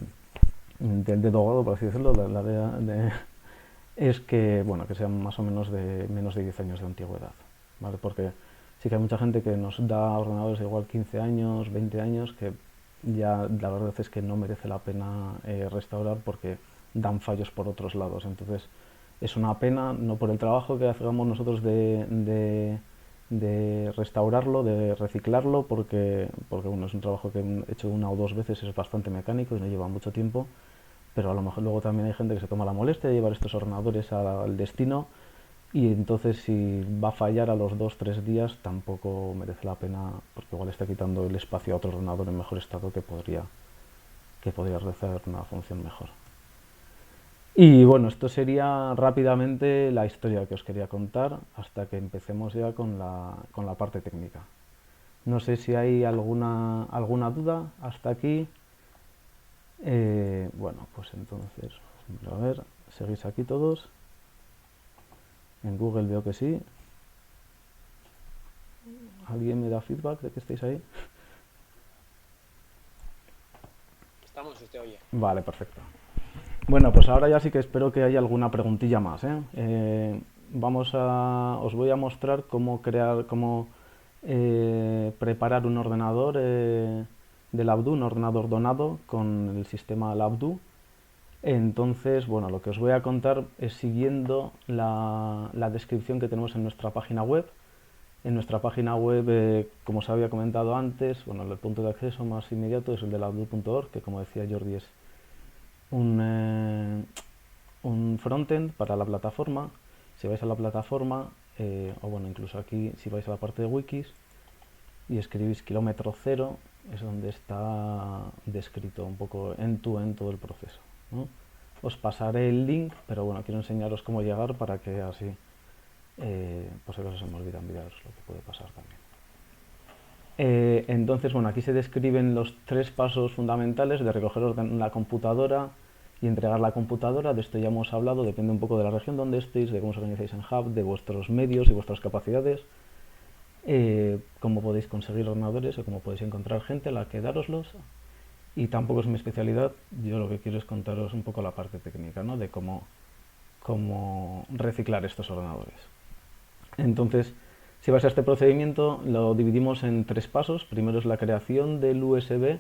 dedo gordo, por así decirlo, es que, bueno, que sean más o menos de menos de 10 años de antigüedad, ¿vale? Porque sí que hay mucha gente que nos da ordenadores de igual 15 años, 20 años, que ya la verdad es que no merece la pena restaurar porque dan fallos por otros lados. Entonces es una pena, no por el trabajo que hagamos nosotros de restaurarlo, de reciclarlo, porque bueno, es un trabajo que he hecho una o dos veces, es bastante mecánico y no lleva mucho tiempo, pero a lo mejor luego también hay gente que se toma la molestia de llevar estos ordenadores al destino, y entonces si va a fallar a los 2-3 días tampoco merece la pena, porque igual está quitando el espacio a otro ordenador en mejor estado que podría realizar una función mejor. Y bueno, esto sería rápidamente la historia que os quería contar hasta que empecemos ya con la parte técnica. No sé si hay alguna duda hasta aquí. Bueno, pues entonces, a ver, ¿seguís aquí todos? En Google veo que sí. ¿Alguien me da feedback de que estáis ahí? Estamos, se te oye. Vale, perfecto. Bueno, pues ahora ya sí que espero que haya alguna preguntilla más, ¿eh? Os voy a mostrar cómo preparar un ordenador del Abdu, un ordenador donado con el sistema Labdu. Entonces, bueno, lo que os voy a contar es siguiendo la descripción que tenemos en nuestra página web. En nuestra página web, como os había comentado antes, bueno, el punto de acceso más inmediato es el de labdu.org, que como decía Jordi es un frontend para la plataforma. Si vais a la plataforma, o bueno, incluso aquí, si vais a la parte de wikis y escribís kilómetro cero, es donde está descrito un poco en todo el proceso, ¿no? Os pasaré el link, pero bueno, quiero enseñaros cómo llegar para que así, por si acaso se me olvida enviaros lo que puede pasar también. Entonces, bueno, aquí se describen los 3 pasos fundamentales de recoger la computadora y entregar la computadora. De esto ya hemos hablado, depende un poco de la región donde estéis, de cómo os organizáis en Hub, de vuestros medios y vuestras capacidades, cómo podéis conseguir ordenadores o cómo podéis encontrar gente a la que dároslos. Y tampoco es mi especialidad, yo lo que quiero es contaros un poco la parte técnica, ¿no? De cómo reciclar estos ordenadores. Entonces, si vais a este procedimiento, lo dividimos en 3 pasos. Primero es la creación del USB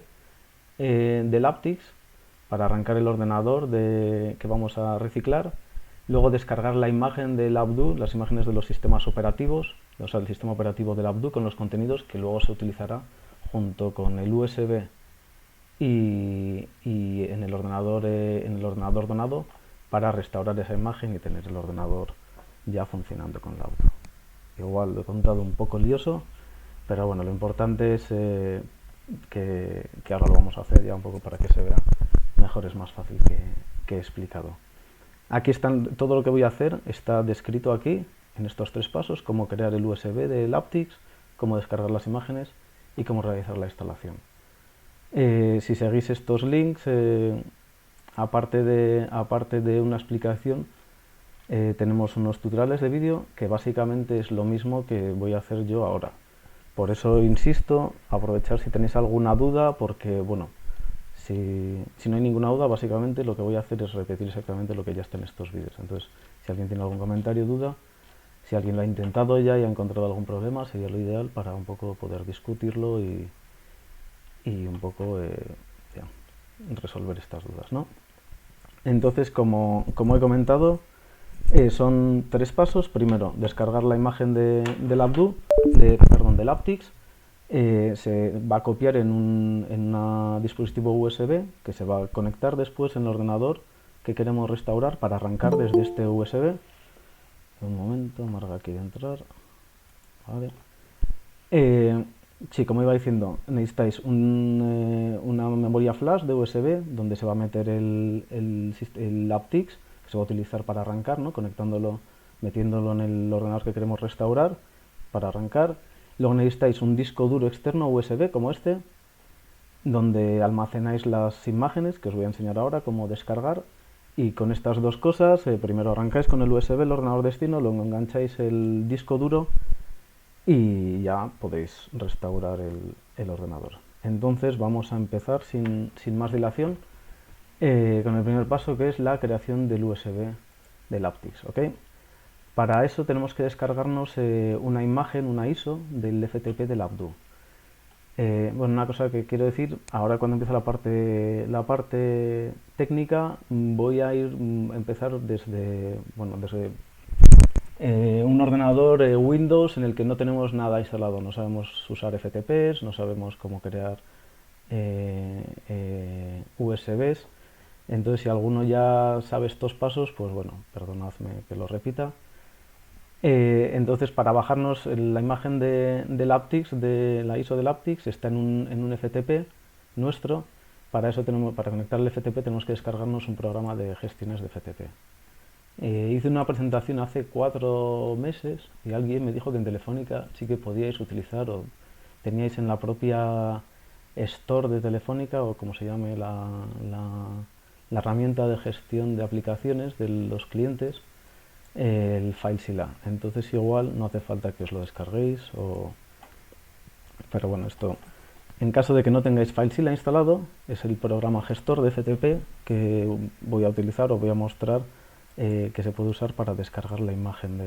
del aptX para arrancar el ordenador que vamos a reciclar. Luego descargar la imagen del Abdu, las imágenes de los sistemas operativos, o sea, el sistema operativo del Abdu con los contenidos que luego se utilizará junto con el USB y en el ordenador donado para restaurar esa imagen y tener el ordenador ya funcionando con el Abdu. Igual lo he contado un poco lioso, pero bueno, lo importante es que ahora lo vamos a hacer ya un poco para que se vea mejor, es más fácil que he explicado. Aquí todo lo que voy a hacer está descrito aquí, en estos 3 pasos: cómo crear el USB del aptX, cómo descargar las imágenes y cómo realizar la instalación. Si seguís estos links, aparte de una explicación, tenemos unos tutoriales de vídeo que básicamente es lo mismo que voy a hacer yo ahora. Por eso insisto, aprovechar si tenéis alguna duda, porque bueno, si no hay ninguna duda, básicamente lo que voy a hacer es repetir exactamente lo que ya está en estos vídeos. Entonces, si alguien tiene algún comentario, duda, si alguien lo ha intentado ya y ha encontrado algún problema, sería lo ideal para un poco poder discutirlo y un poco resolver estas dudas, ¿no? Entonces, como he comentado, son 3 pasos. Primero, descargar la imagen del Abdu, del aptX. Se va a copiar en un dispositivo USB que se va a conectar después en el ordenador que queremos restaurar para arrancar desde este USB. Un momento, Marga quiere entrar. Vale. Sí, como iba diciendo, necesitáis una memoria flash de USB donde se va a meter el aptX que se va a utilizar para arrancar, ¿no? Metiéndolo en el ordenador que queremos restaurar para arrancar. Luego necesitáis un disco duro externo USB como este, donde almacenáis las imágenes, que os voy a enseñar ahora cómo descargar. Y con estas dos cosas, primero arrancáis con el USB el ordenador destino, luego engancháis el disco duro y ya podéis restaurar el ordenador. Entonces vamos a empezar sin más dilación con el primer paso, que es la creación del USB del aptX, ¿ok? Para eso tenemos que descargarnos una imagen, una ISO del FTP del Abdu. Bueno, una cosa que quiero decir, ahora cuando empiece la parte técnica, voy a empezar desde un ordenador Windows en el que no tenemos nada instalado, no sabemos usar FTPs, no sabemos cómo crear USBs. Entonces, si alguno ya sabe estos pasos, pues bueno, perdonadme que lo repita. Entonces, para bajarnos la imagen del aptX, de la ISO del aptX, está en un FTP nuestro. Para eso para conectar el FTP tenemos que descargarnos un programa de gestiones de FTP. Hice una presentación hace 4 meses y alguien me dijo que en Telefónica sí que podíais utilizar, o teníais en la propia store de Telefónica, o como se llame la herramienta de gestión de aplicaciones de los clientes, el FileZilla. Entonces igual no hace falta que os lo descarguéis, pero bueno, esto en caso de que no tengáis FileZilla instalado, es el programa gestor de FTP que voy a utilizar o voy a mostrar, que se puede usar para descargar la imagen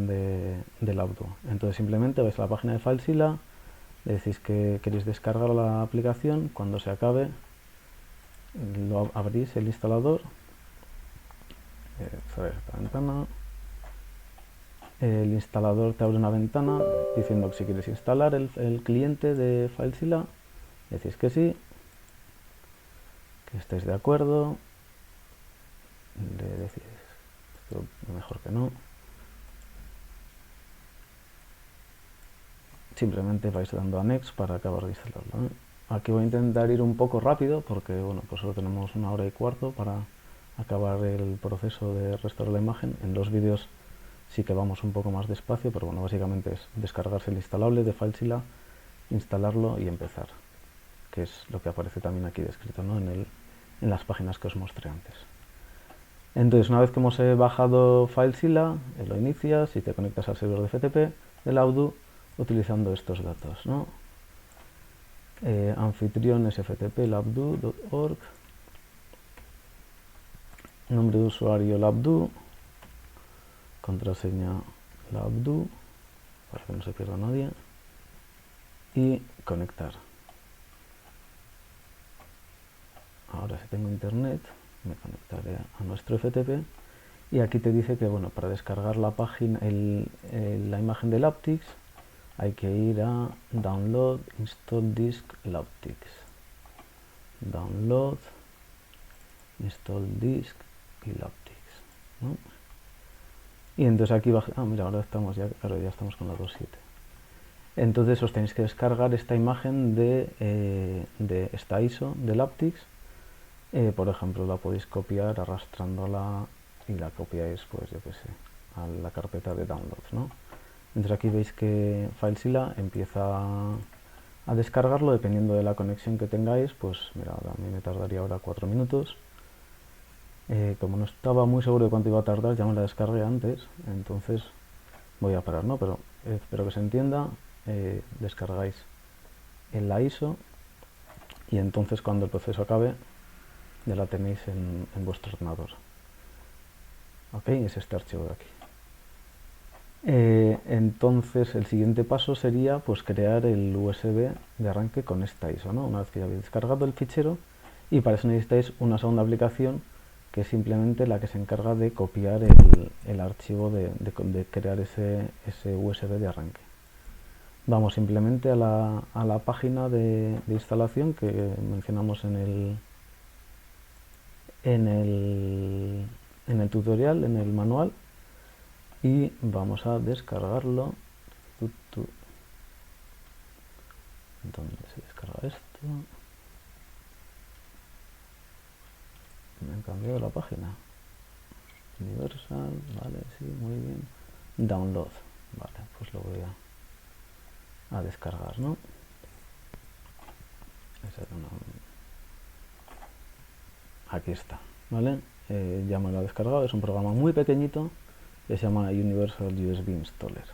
del Abdu. Entonces simplemente vais a la página de FileZilla, le decís que queréis descargar la aplicación, cuando se acabe lo abrís el instalador, esta ventana, el instalador te abre una ventana diciendo que si quieres instalar el cliente de FileZilla, decís que sí, que estáis de acuerdo, le decís esto mejor que no, simplemente vais dando a Next para acabar de instalarlo, ¿eh? Aquí voy a intentar ir un poco rápido porque bueno, pues solo tenemos 1 hora y cuarto para acabar el proceso de restaurar la imagen. En los vídeos sí que vamos un poco más despacio, pero bueno, básicamente es descargarse el instalable de FileZilla, instalarlo y empezar, que es lo que aparece también aquí descrito, ¿no? en las páginas que os mostré antes. Entonces, una vez que hemos bajado FileZilla, lo inicias y te conectas al servidor de FTP del Abdu utilizando estos datos, ¿no? Anfitrión sftp labdu.org, nombre de usuario labdu, contraseña labdu para que no se pierda nadie, y conectar. Ahora, si tengo internet, me conectaré a nuestro FTP y aquí te dice que bueno, para descargar la página, la imagen del aptX, hay que ir a Download, Install Disk Laptix. Download, Install Disk y Laptix, ¿no? Y entonces aquí baja. Mira, ahora estamos ya, claro, ya estamos con la 2.7. Entonces os tenéis que descargar esta imagen de esta ISO del aptX. Por ejemplo, la podéis copiar arrastrándola y la copiáis, pues yo qué sé, a la carpeta de downloads, ¿no? Entonces aquí veis que FileZilla empieza a descargarlo, dependiendo de la conexión que tengáis, pues mira, a mí me tardaría ahora 4 minutos. Como no estaba muy seguro de cuánto iba a tardar, ya me la descargué antes, entonces voy a parar, ¿no? Pero espero que se entienda. Descargáis en la ISO y entonces cuando el proceso acabe ya la tenéis en vuestro ordenador. Ok, es este archivo de aquí. Entonces el siguiente paso sería pues crear el USB de arranque con esta ISO, ¿no? Una vez que ya habéis descargado el fichero, y para eso necesitáis una segunda aplicación que es simplemente la que se encarga de copiar el archivo de crear ese USB de arranque. Vamos simplemente a la página de instalación que mencionamos en el tutorial, en el manual, y vamos a descargarlo. ¿Dónde se descarga esto? Me han cambiado la página. Universal, vale, sí, muy bien. Download, vale, pues lo voy a descargar, ¿no? Aquí está, ¿vale? Ya me lo ha descargado, es un programa muy pequeñito que se llama Universal USB Installer.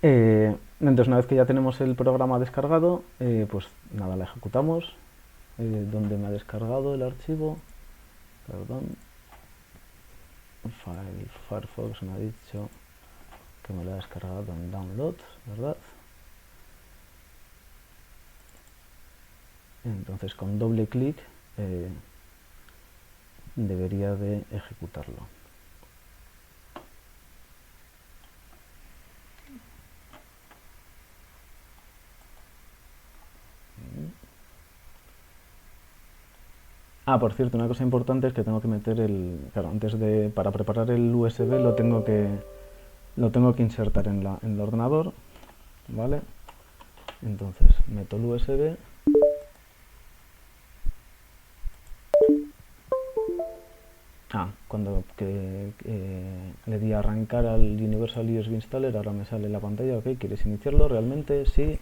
Entonces, una vez que ya tenemos el programa descargado, pues nada, la ejecutamos. ¿Dónde me ha descargado el archivo? Perdón. Firefox me ha dicho que me lo ha descargado en download, ¿verdad? Entonces, con doble clic debería de ejecutarlo. Por cierto, una cosa importante es que tengo que meter claro, para preparar el USB lo tengo que insertar en el ordenador, ¿vale? Entonces, meto el USB. Cuando le di a arrancar al Universal USB Installer, ahora me sale la pantalla, ok, ¿quieres iniciarlo realmente? Sí.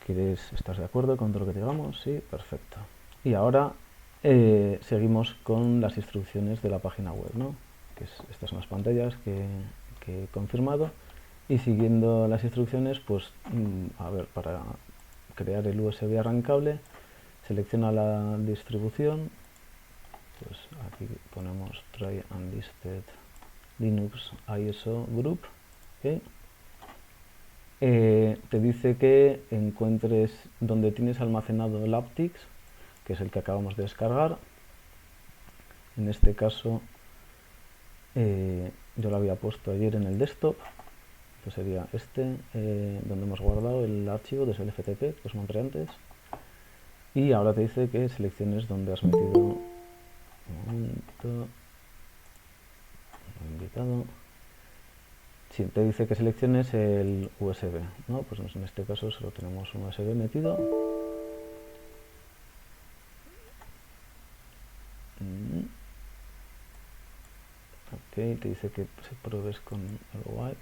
¿Estás de acuerdo con todo lo que digamos? Sí, perfecto. Y ahora seguimos con las instrucciones de la página web, ¿no? Estas son las pantallas que he confirmado, y siguiendo las instrucciones, pues para crear el USB arrancable, selecciona la distribución, pues aquí ponemos Try Unlisted Linux ISO Group, ¿okay? Te dice que encuentres donde tienes almacenado el aptX, que es el que acabamos de descargar. En este caso yo lo había puesto ayer en el desktop, que sería donde hemos guardado el archivo desde el FTP que os mostré antes. Y ahora te dice que selecciones donde has metido invitado. Sí, te dice que selecciones el USB, ¿no? Pues en este caso solo tenemos un USB metido. Ok, te dice que se pruebes con el wipe.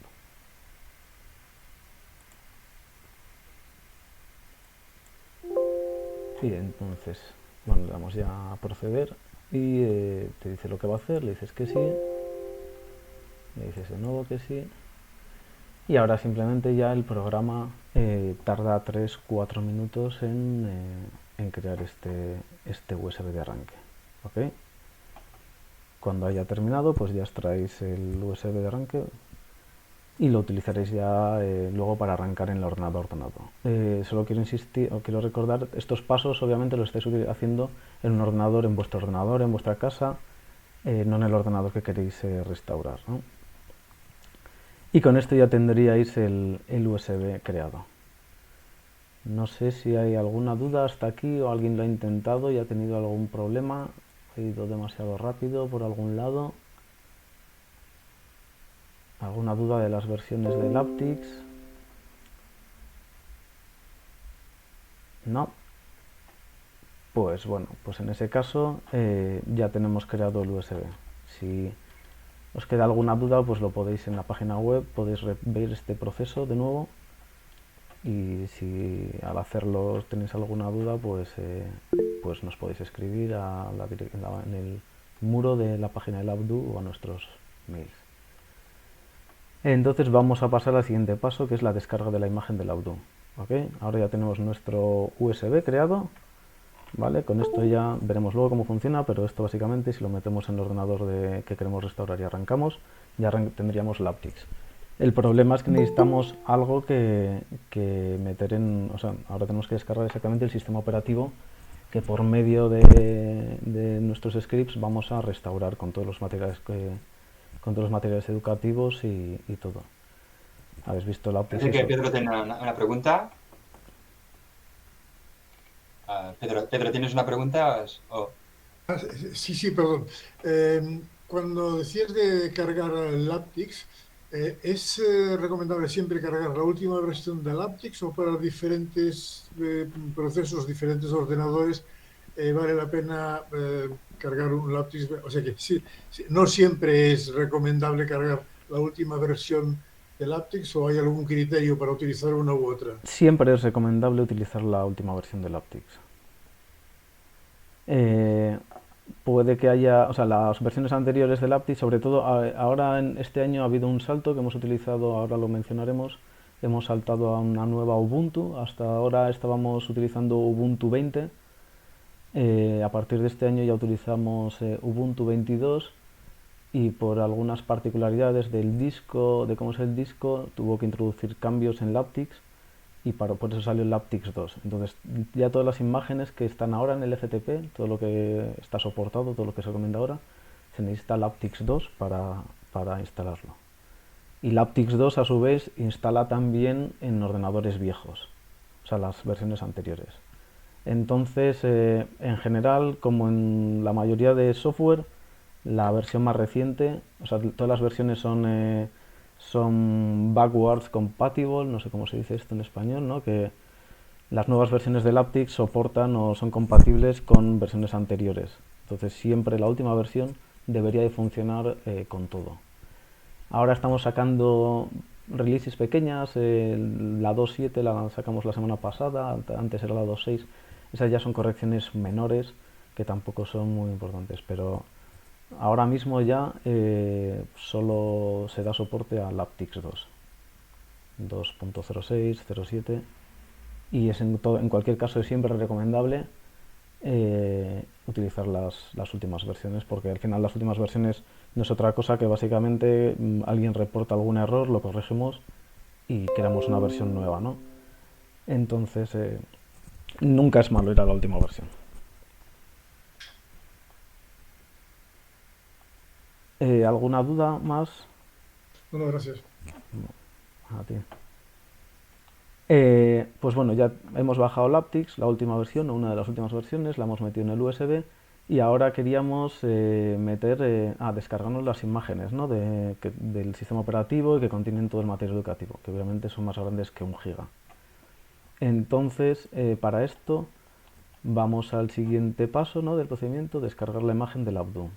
Y entonces, bueno, le damos ya a proceder y te dice lo que va a hacer, le dices que sí, le dices de nuevo que sí, y ahora simplemente ya el programa tarda 3-4 minutos en crear este USB de arranque, ¿ok? Cuando haya terminado, pues ya extraéis el USB de arranque y lo utilizaréis ya luego para arrancar en el ordenador donado. Solo quiero insistir o quiero recordar, estos pasos obviamente los estáis haciendo en un ordenador, en vuestro ordenador, en vuestra casa, no en el ordenador que queréis restaurar, ¿no? Y con esto ya tendríais el USB creado. No sé si hay alguna duda hasta aquí, o alguien lo ha intentado y ha tenido algún problema, ha ido demasiado rápido por algún lado. ¿Alguna duda de las versiones del aptX? ¿No? Pues bueno, pues en ese caso ya tenemos creado el USB. Si os queda alguna duda, pues lo podéis en la página web, podéis ver este proceso de nuevo, y si al hacerlo tenéis alguna duda, pues nos podéis escribir en el muro de la página del Abdu o a nuestros mails. Entonces vamos a pasar al siguiente paso, que es la descarga de la imagen del Abdu. ¿Okay? Ahora ya tenemos nuestro USB creado, ¿vale? Con esto ya veremos luego cómo funciona, pero esto básicamente, si lo metemos en el ordenador que queremos restaurar y arrancamos, ya tendríamos el aptX. El problema es que necesitamos algo que meter o sea, ahora tenemos que descargar exactamente el sistema operativo que por medio de nuestros scripts vamos a restaurar con todos los materiales educativos y todo. ¿Habéis visto la aptX? Parece que Pedro tiene una pregunta. Pedro, ¿tienes una pregunta? Sí, perdón. Cuando decías de cargar el aptX, ¿es recomendable siempre cargar la última versión del aptX, o para diferentes procesos, diferentes ordenadores, vale la pena cargar un aptX? O sea que sí, no siempre es recomendable cargar la última versión del aptX o hay algún criterio para utilizar una u otra? Siempre es recomendable utilizar la última versión del aptX. Puede que haya, o sea, las versiones anteriores del aptX, sobre todo ahora en este año ha habido un salto que hemos utilizado, ahora lo mencionaremos, hemos saltado a una nueva Ubuntu. Hasta ahora estábamos utilizando Ubuntu 20. A partir de este año ya utilizamos Ubuntu 22, y por algunas particularidades del disco, de cómo es el disco, tuvo que introducir cambios en el aptX, y por eso salió el aptX 2. Entonces ya todas las imágenes que están ahora en el FTP, todo lo que está soportado, todo lo que se recomienda ahora, se necesita el aptX 2 para instalarlo. Y el aptX 2 a su vez instala también en ordenadores viejos, o sea, las versiones anteriores. Entonces, en general, como en la mayoría de software, la versión más reciente, o sea, todas las versiones son backwards compatible, no sé cómo se dice esto en español, ¿no? Que las nuevas versiones del aptX soportan o son compatibles con versiones anteriores. Entonces siempre la última versión debería de funcionar con todo. Ahora estamos sacando releases pequeñas, la 2.7 la sacamos la semana pasada, antes era la 2.6, esas ya son correcciones menores que tampoco son muy importantes, pero ahora mismo ya solo se da soporte al aptX 2, 2.06, 0.7, y es en cualquier caso es siempre recomendable utilizar las últimas versiones, porque al final las últimas versiones no es otra cosa que básicamente alguien reporta algún error, lo corregimos y creamos una versión nueva, ¿no? Entonces nunca es malo ir a la última versión. ¿Alguna duda más? No, gracias. A ti. Pues bueno, ya hemos bajado el aptX, la última versión, o una de las últimas versiones, la hemos metido en el USB, y ahora queríamos descargarnos las imágenes, ¿no? del sistema operativo y que contienen todo el material educativo, que obviamente son más grandes que 1 giga. Entonces, para esto vamos al siguiente paso, ¿no? del procedimiento, descargar la imagen del Abdou.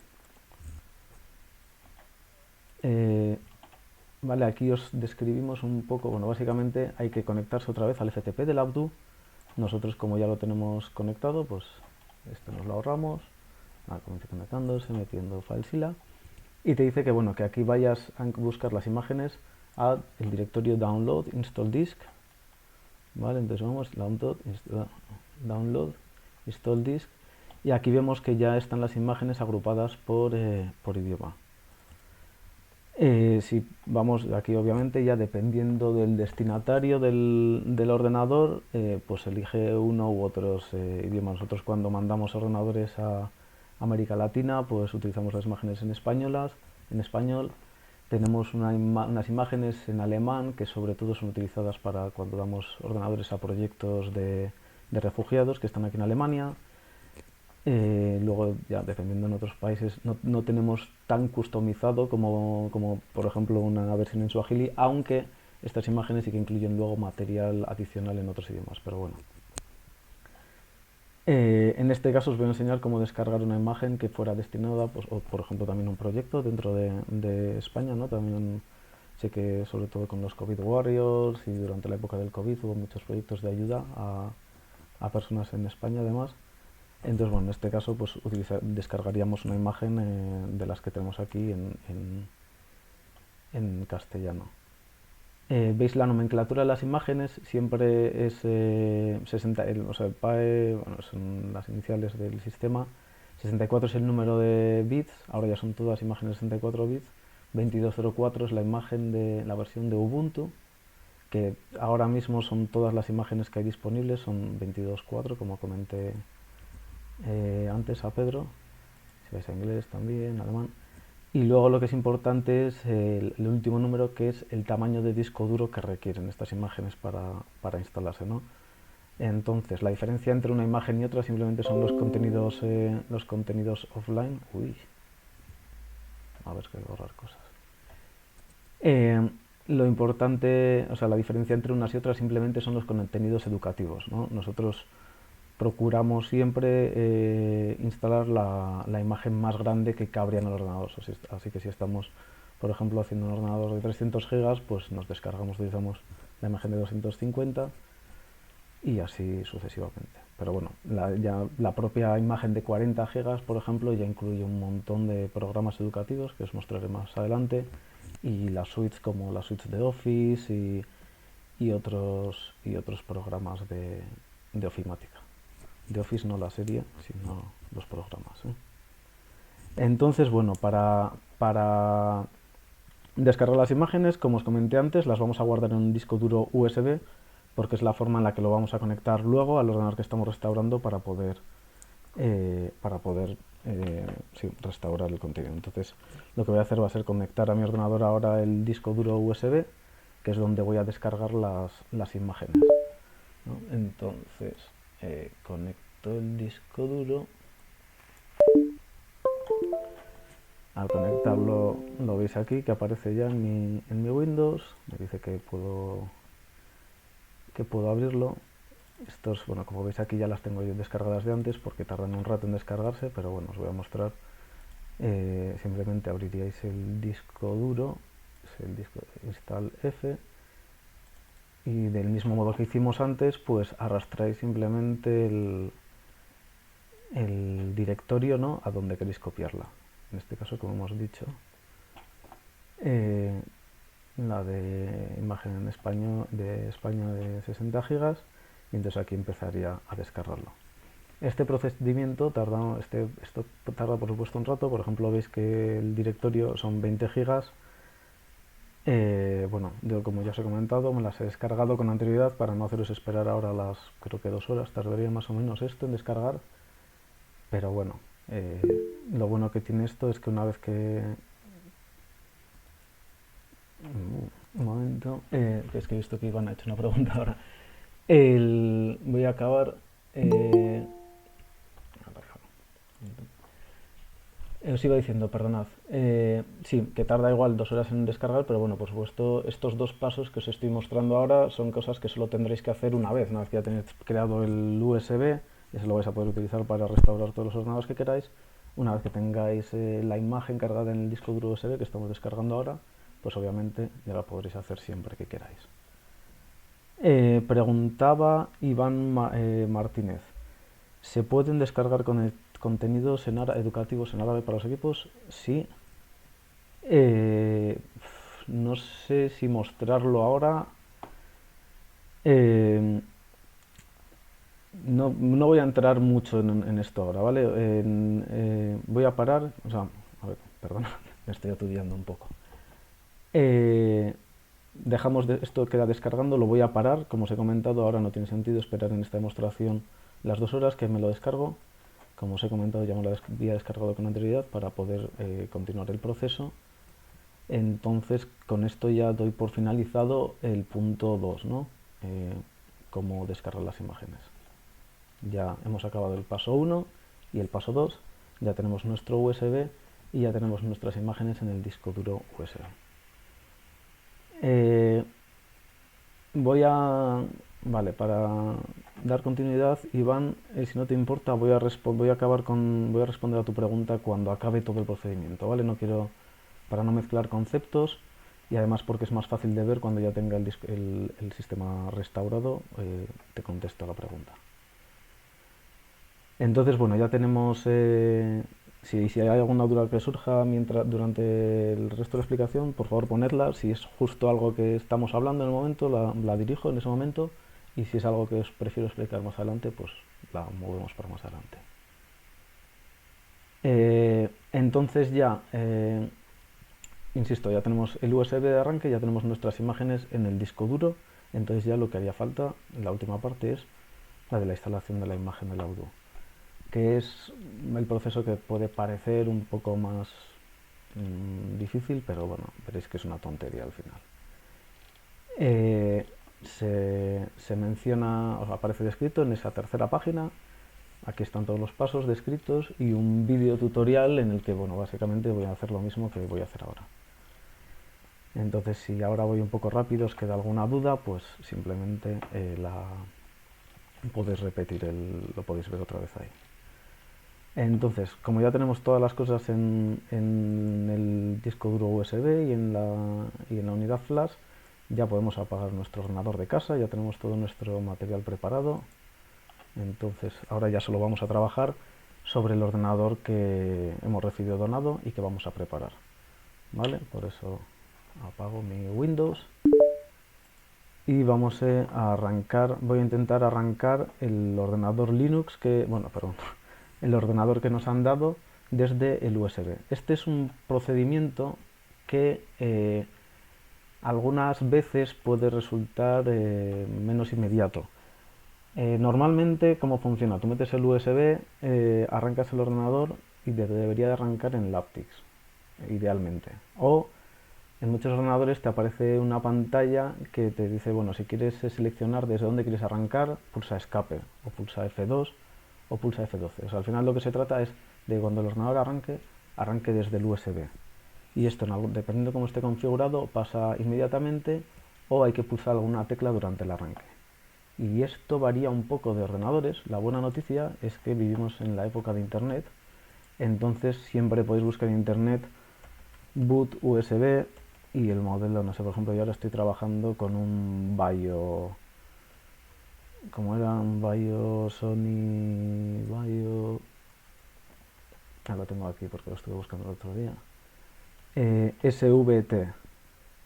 Vale, aquí os describimos un poco, bueno, básicamente hay que conectarse otra vez al FTP del Abdou. Nosotros, como ya lo tenemos conectado, pues esto nos lo ahorramos. Comienza conectándose, metiendo FileZilla, y te dice que bueno, que aquí vayas a buscar las imágenes al directorio download install disk. Vale, entonces vamos download install disk, y aquí vemos que ya están las imágenes agrupadas por idioma. Si vamos aquí, obviamente ya dependiendo del destinatario del ordenador, pues elige uno u otros idiomas. Nosotros cuando mandamos ordenadores a América Latina, pues utilizamos las imágenes en español. Tenemos unas imágenes en alemán que sobre todo son utilizadas para cuando damos ordenadores a proyectos de refugiados que están aquí en Alemania. Luego, ya dependiendo en otros países, no tenemos tan customizado como por ejemplo una versión en Swahili, aunque estas imágenes sí que incluyen luego material adicional en otros idiomas, pero bueno. En este caso os voy a enseñar cómo descargar una imagen que fuera destinada, pues, o por ejemplo también un proyecto dentro de España, ¿no? También sé que sobre todo con los COVID Warriors y durante la época del COVID hubo muchos proyectos de ayuda a personas en España además. Entonces, bueno, en este caso pues descargaríamos una imagen de las que tenemos aquí en castellano. Veis la nomenclatura de las imágenes, siempre es 60, o sea, el PAE, bueno, son las iniciales del sistema, 64 es el número de bits, ahora ya son todas imágenes 64 bits, 2204 es la imagen de la versión de Ubuntu, que ahora mismo son todas las imágenes que hay disponibles, son 22.4, como comenté antes a Pedro, si vais a inglés también, alemán. Y luego lo que es importante es el último número, que es el tamaño de disco duro que requieren estas imágenes para instalarse, ¿no? Entonces, la diferencia entre una imagen y otra simplemente son los contenidos offline. Uy, a ver, que voy a borrar cosas. Lo importante, o sea, la diferencia entre unas y otras simplemente son los contenidos educativos, ¿no? Nosotros procuramos siempre instalar la imagen más grande que cabría en el ordenador, así que si estamos, por ejemplo, haciendo un ordenador de 300 gigas, pues nos descargamos, utilizamos la imagen de 250 y así sucesivamente. Pero bueno, la propia imagen de 40 gigas, por ejemplo, ya incluye un montón de programas educativos que os mostraré más adelante, y las suites como las suites de Office y otros programas de ofimática. De Office no la serie, sino los programas, ¿eh? Entonces, bueno, para descargar las imágenes, como os comenté antes, las vamos a guardar en un disco duro USB, porque es la forma en la que lo vamos a conectar luego al ordenador que estamos restaurando para poder sí, restaurar el contenido. Entonces, lo que voy a hacer va a ser conectar a mi ordenador ahora el disco duro USB, que es donde voy a descargar las imágenes, ¿no? Entonces, conecto el disco duro. Al conectarlo, lo veis aquí que aparece ya en mi Windows. Me dice que puedo abrirlo. Estos, bueno, como veis aquí ya las tengo yo descargadas de antes porque tardan un rato en descargarse, pero bueno, os voy a mostrar. Simplemente abriríais el disco duro, es el disco install F, y del mismo modo que hicimos antes, pues arrastráis simplemente el directorio, ¿no?, a donde queréis copiarla. En este caso, como hemos dicho, la de imagen en español de España de 60 gigas, y entonces aquí empezaría a descargarlo. Este procedimiento esto tarda por supuesto un rato. Por ejemplo, veis que el directorio son 20 gigas. Bueno, yo, como ya os he comentado, me las he descargado con anterioridad para no haceros esperar ahora creo que 2 horas tardaría más o menos esto en descargar. Pero bueno, lo bueno que tiene esto es que una vez que... Un momento, es que he visto que Iván ha hecho una pregunta ahora. Voy a acabar... os iba diciendo, perdonad, sí, que tarda igual 2 horas en descargar, pero bueno, por supuesto, estos 2 pasos que os estoy mostrando ahora son cosas que solo tendréis que hacer una vez que ya tenéis creado el USB, y se lo vais a poder utilizar para restaurar todos los ordenadores que queráis. Una vez que tengáis la imagen cargada en el disco duro USB que estamos descargando ahora, pues obviamente ya la podréis hacer siempre que queráis. Preguntaba Iván Martínez, ¿se pueden descargar contenidos educativos en árabe para los equipos? Sí. No sé si mostrarlo ahora. No voy a entrar mucho en esto ahora, ¿vale? Voy a parar, o sea, a ver, perdona, me estoy atudiando un poco. Dejamos esto, queda descargando, lo voy a parar. Como os he comentado, ahora no tiene sentido esperar en esta demostración las 2 horas que me lo descargo. Como os he comentado, ya me lo había descargado con anterioridad para poder continuar el proceso. Entonces, con esto ya doy por finalizado el punto 2, ¿no? Cómo descargar las imágenes. Ya hemos acabado el paso 1 y el paso 2. Ya tenemos nuestro USB y ya tenemos nuestras imágenes en el disco duro USB. Vale, para dar continuidad, Iván, si no te importa, voy a responder a tu pregunta cuando acabe todo el procedimiento, ¿vale? No quiero, para no mezclar conceptos, y además porque es más fácil de ver cuando ya tenga el sistema restaurado, te contesto la pregunta. Entonces, bueno, ya tenemos... Si hay alguna duda que surja durante el resto de la explicación, por favor ponedla. Si es justo algo que estamos hablando en el momento, la dirijo en ese momento, y si es algo que os prefiero explicar más adelante, pues la movemos para más adelante. Entonces ya, insisto, ya tenemos el USB de arranque, ya tenemos nuestras imágenes en el disco duro. Entonces ya lo que haría falta, la última parte, es la de la instalación de la imagen del Odoo, que es el proceso que puede parecer un poco más difícil, pero bueno, veréis que es una tontería al final. Se menciona, os aparece descrito en esa tercera página. Aquí están todos los pasos descritos y un vídeo tutorial en el que, bueno, básicamente voy a hacer lo mismo que voy a hacer ahora. Entonces, si ahora voy un poco rápido, os queda alguna duda, pues simplemente podéis repetir, lo podéis ver otra vez ahí. Entonces, como ya tenemos todas las cosas en el disco duro USB y en la unidad flash, ya podemos apagar nuestro ordenador de casa, ya tenemos todo nuestro material preparado. Entonces, ahora ya solo vamos a trabajar sobre el ordenador que hemos recibido donado y que vamos a preparar. ¿Vale? Por eso apago mi Windows y vamos a arrancar. Voy a intentar arrancar el ordenador Linux el ordenador que nos han dado desde el USB. Este es un procedimiento que algunas veces puede resultar menos inmediato. Normalmente, ¿cómo funciona? Tú metes el USB, arrancas el ordenador y debería de arrancar en Laptix, idealmente. O en muchos ordenadores te aparece una pantalla que te dice, bueno, si quieres seleccionar desde dónde quieres arrancar, pulsa escape, o pulsa F2, o pulsa F12. O sea, al final lo que se trata es de cuando el ordenador arranque desde el USB. Y esto, dependiendo de cómo esté configurado, pasa inmediatamente o hay que pulsar alguna tecla durante el arranque. Y esto varía un poco de ordenadores. La buena noticia es que vivimos en la época de Internet, entonces siempre podéis buscar en Internet boot USB y el modelo, no sé, por ejemplo, yo ahora estoy trabajando con un Vaio, como era un Vaio Sony Vaio, lo tengo aquí porque lo estuve buscando el otro día, SVT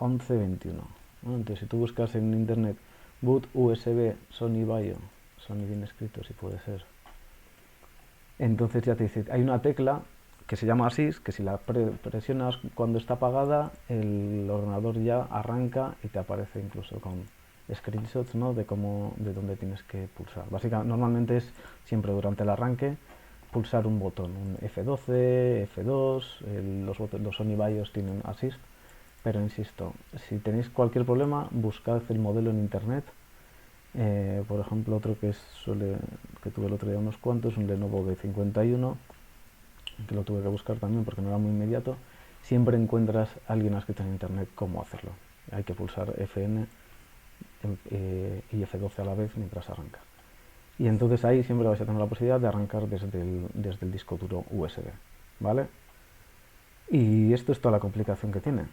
1121. Bueno, entonces si tú buscas en Internet boot USB Sony Vaio, Sony bien escrito si puede ser, entonces ya te dice, hay una tecla que se llama Assist, que si la presionas cuando está apagada, el ordenador ya arranca y te aparece incluso con screenshots, ¿no?, de dónde tienes que pulsar. Básicamente, normalmente es siempre durante el arranque pulsar un botón, un F12, F2, los Sony Vaios tienen Assist, pero insisto, si tenéis cualquier problema, buscad el modelo en Internet. Por ejemplo, otro que tuve el otro día unos cuantos, un Lenovo B51, que lo tuve que buscar también porque no era muy inmediato. Siempre encuentras a alguien escrito en Internet cómo hacerlo. Hay que pulsar FN y F12 a la vez mientras arranca. Y entonces ahí siempre vais a tener la posibilidad de arrancar desde el disco duro USB, ¿vale? Y esto es toda la complicación que tiene.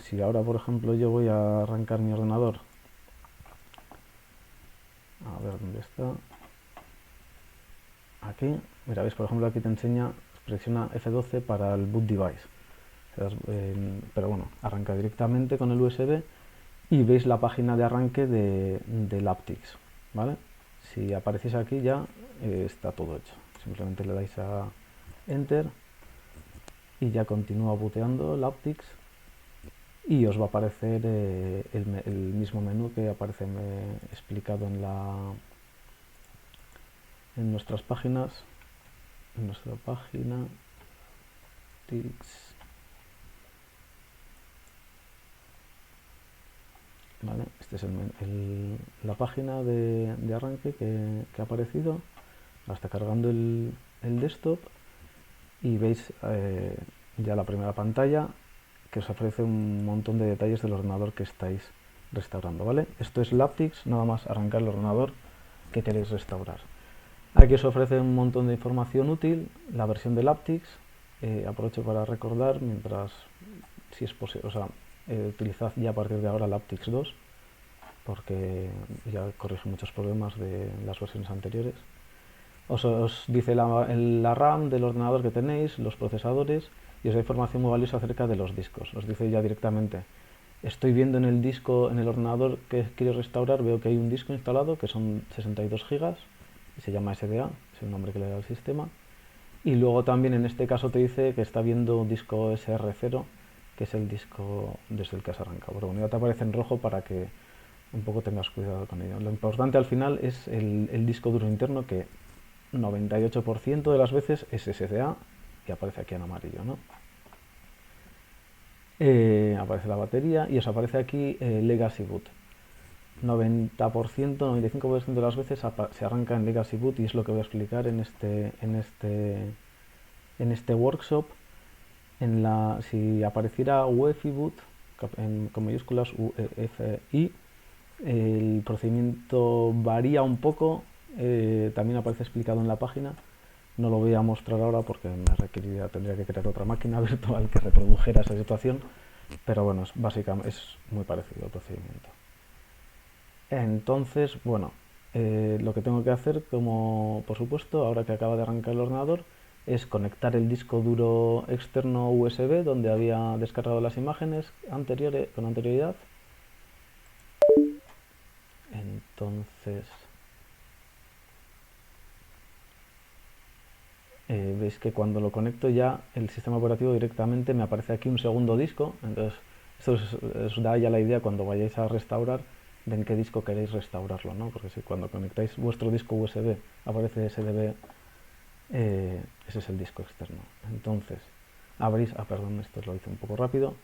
Si ahora, por ejemplo, yo voy a arrancar mi ordenador, a ver dónde está, aquí, mira, veis, por ejemplo, aquí te enseña, presiona F12 para el boot device, pero bueno, arranca directamente con el USB y veis la página de arranque de Laptix, ¿vale? Si aparecéis aquí ya está todo hecho, simplemente le dais a Enter y ya continúa booteando Laptix y os va a aparecer el mismo menú que aparece explicado en nuestras páginas, en nuestra página Laptix. Vale, esta es la página de arranque que ha aparecido. Ahora está cargando el desktop y veis ya la primera pantalla que os ofrece un montón de detalles del ordenador que estáis restaurando, ¿vale? Esto es Laptix, nada más arrancar el ordenador que queréis restaurar. Aquí os ofrece un montón de información útil, la versión de Laptix, aprovecho para recordar, mientras, si es posible, utilizad ya a partir de ahora Laptix 2, porque ya corrige muchos problemas de las versiones anteriores. Os dice la RAM del ordenador que tenéis, los procesadores, y os da información muy valiosa acerca de los discos. Os dice ya directamente, estoy viendo en el disco, en el ordenador que quiero restaurar, veo que hay un disco instalado que son 62 GB y se llama SDA, es el nombre que le da el sistema. Y luego también en este caso te dice que está viendo un disco SR0, que es el disco desde el que has arrancado. Pero bueno, ya te aparece en rojo para que un poco tengas cuidado con ello. Lo importante al final es el disco duro interno, que 98% de las veces es SDA y aparece aquí en amarillo, ¿no? Aparece la batería y os aparece aquí Legacy Boot. 90%, 95% de las veces se arranca en Legacy Boot y es lo que voy a explicar en este workshop. Si apareciera UEFI Boot con mayúsculas UEFI, el procedimiento varía un poco, también aparece explicado en la página, No lo voy a mostrar ahora porque tendría que crear otra máquina virtual que reprodujera esa situación, pero bueno, básicamente es muy parecido el procedimiento. Entonces, bueno, lo que tengo que hacer, como por supuesto, ahora que acaba de arrancar el ordenador, es conectar el disco duro externo USB donde había descargado las imágenes con anterioridad. Entonces, veis que cuando lo conecto ya el sistema operativo directamente me aparece aquí un segundo disco. Entonces esto os da ya la idea cuando vayáis a restaurar de en qué disco queréis restaurarlo, ¿no? Porque si cuando conectáis vuestro disco USB aparece SDB, ese es el disco externo. Entonces abrís, perdón, esto lo hice un poco rápido.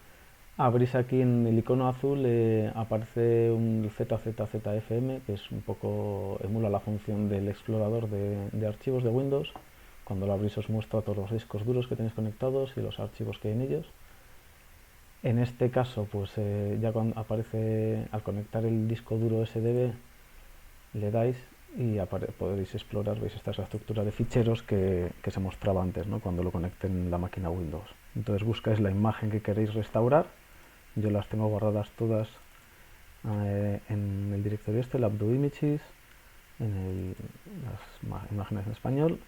Abrís aquí en el icono azul, aparece un ZZZFM, que es un poco, emula la función del explorador de archivos de Windows. Cuando lo abrís os muestra todos los discos duros que tenéis conectados y los archivos que hay en ellos. En este caso, pues ya cuando aparece, al conectar el disco duro SDB, le dais y podréis explorar, veis, esta es la estructura de ficheros que se mostraba antes, ¿no? Cuando lo conecten en la máquina Windows. Entonces buscáis la imagen que queréis restaurar. Yo las tengo guardadas todas en el directorio labdo-images, las imágenes en español,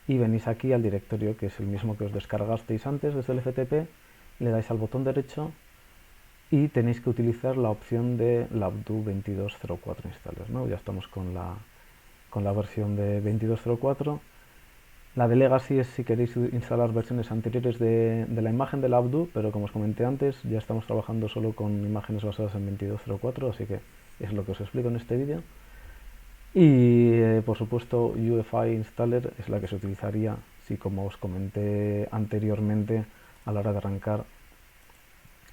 y venís aquí al directorio que es el mismo que os descargasteis antes desde el FTP, le dais al botón derecho y tenéis que utilizar la opción de labdo 2204 installer, ¿no? Ya estamos con la versión de 2204. La de Legacy es si queréis instalar versiones anteriores de la imagen de labdo, pero como os comenté antes, ya estamos trabajando solo con imágenes basadas en 2204, así que es lo que os explico en este vídeo. Y por supuesto UEFI installer es la que se utilizaría si, como os comenté anteriormente, a la hora de arrancar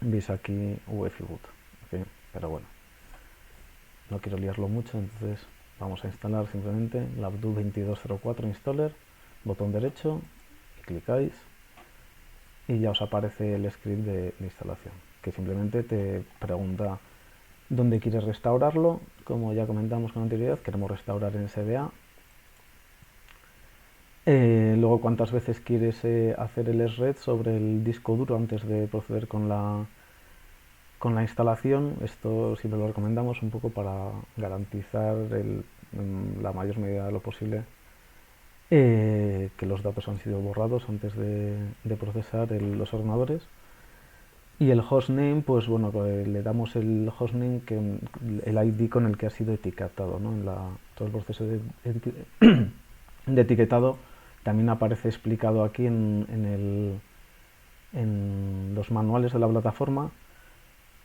veis aquí UEFI boot, ¿okay? Pero bueno, no quiero liarlo mucho, entonces vamos a instalar simplemente labdo 2204 installer, botón derecho y clicáis y ya os aparece el script de instalación, que simplemente te pregunta dónde quieres restaurarlo. Como ya comentamos con anterioridad, queremos restaurar en SDA. Luego, cuántas veces quieres hacer el SRED sobre el disco duro antes de proceder con la instalación. Esto siempre lo recomendamos un poco para garantizar en la mayor medida de lo posible que los datos han sido borrados antes de procesar los ordenadores. Y el hostname, pues bueno, le damos el hostname, el ID con el que ha sido etiquetado, ¿no? Todo el proceso de etiquetado también aparece explicado aquí en los manuales de la plataforma.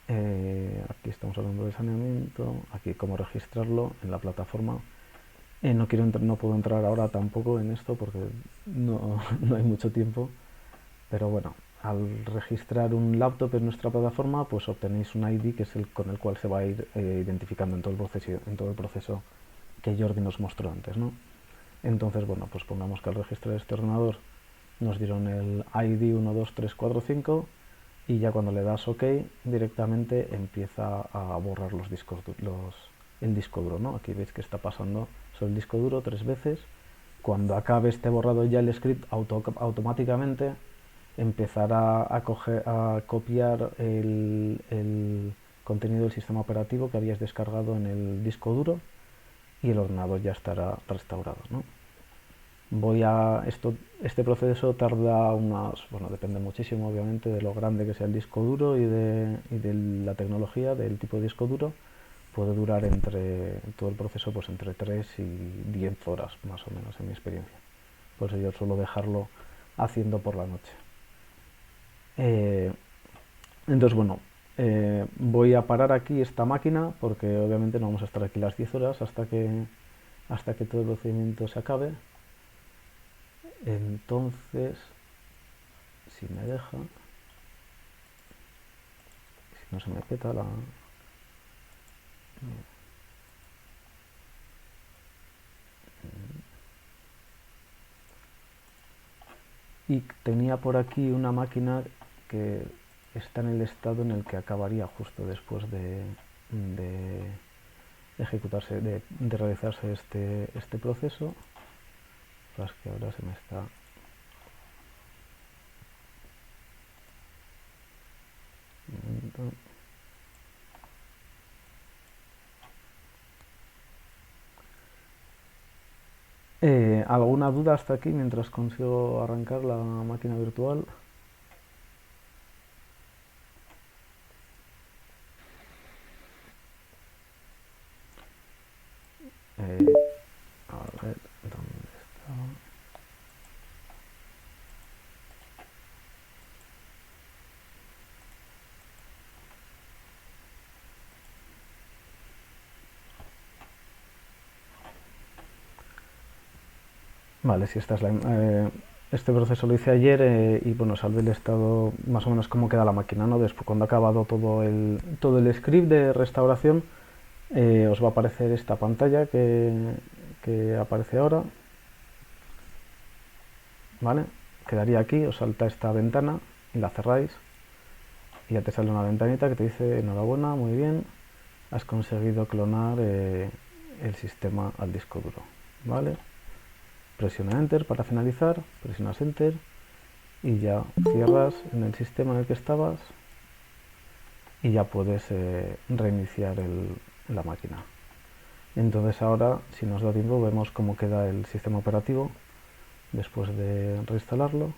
Aquí estamos hablando de saneamiento, aquí cómo registrarlo en la plataforma. No puedo entrar ahora tampoco en esto porque no hay mucho tiempo, pero bueno, al registrar un laptop en nuestra plataforma, pues obtenéis un ID que es con el cual se va a ir identificando en todo el proceso que Jordi nos mostró antes, ¿no? Entonces, bueno, pues pongamos que al registrar este ordenador nos dieron el ID 12345 y ya cuando le das OK directamente empieza a borrar el disco duro, ¿no? Aquí veis que está pasando sobre el disco duro 3 veces. Cuando acabe este borrado ya el script automáticamente empezará a copiar el contenido del sistema operativo que habíais descargado en el disco duro y el ordenador ya estará restaurado, ¿no? Este proceso tarda bueno, depende muchísimo obviamente de lo grande que sea el disco duro y de la tecnología, del tipo de disco duro. Puede durar todo el proceso pues entre 3 y 10 horas más o menos en mi experiencia. Por eso yo suelo dejarlo haciendo por la noche. Entonces, bueno, voy a parar aquí esta máquina porque obviamente no vamos a estar aquí las 10 horas hasta que todo el procedimiento se acabe. Entonces, si me deja, si no se me peta la... Y tenía por aquí una máquina que está en el estado en el que acabaría justo después de ejecutarse, de realizarse este proceso. Ostras, que ahora se me está... Un momento. ¿Alguna duda hasta aquí mientras consigo arrancar la máquina virtual? A ver, ¿dónde está? Vale, si esta es este proceso lo hice ayer y bueno, salvé el estado más o menos cómo queda la máquina, ¿no? Después, cuando ha acabado todo el script de restauración, os va a aparecer esta pantalla que aparece ahora, ¿vale? Quedaría aquí, os salta esta ventana y la cerráis y ya te sale una ventanita que te dice: enhorabuena, muy bien, has conseguido clonar el sistema al disco duro, ¿vale? Presiona Enter para finalizar, presionas Enter y ya cierras en el sistema en el que estabas y ya puedes reiniciar la máquina. Entonces ahora, si nos da tiempo, vemos cómo queda el sistema operativo después de reinstalarlo.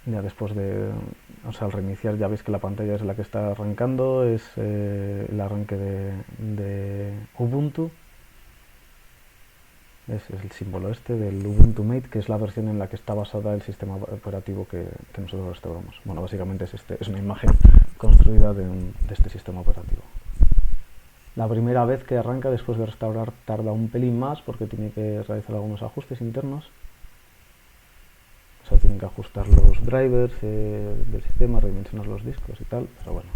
Ya después al reiniciar, ya veis que la pantalla es la que está arrancando, es el arranque de Ubuntu. Es el símbolo este del Ubuntu Mate, que es la versión en la que está basada el sistema operativo que nosotros restauramos. Bueno, básicamente es una imagen construida de este sistema operativo. La primera vez que arranca después de restaurar tarda un pelín más porque tiene que realizar algunos ajustes internos. O sea, tienen que ajustar los drivers del sistema, redimensionar los discos y tal, pero bueno,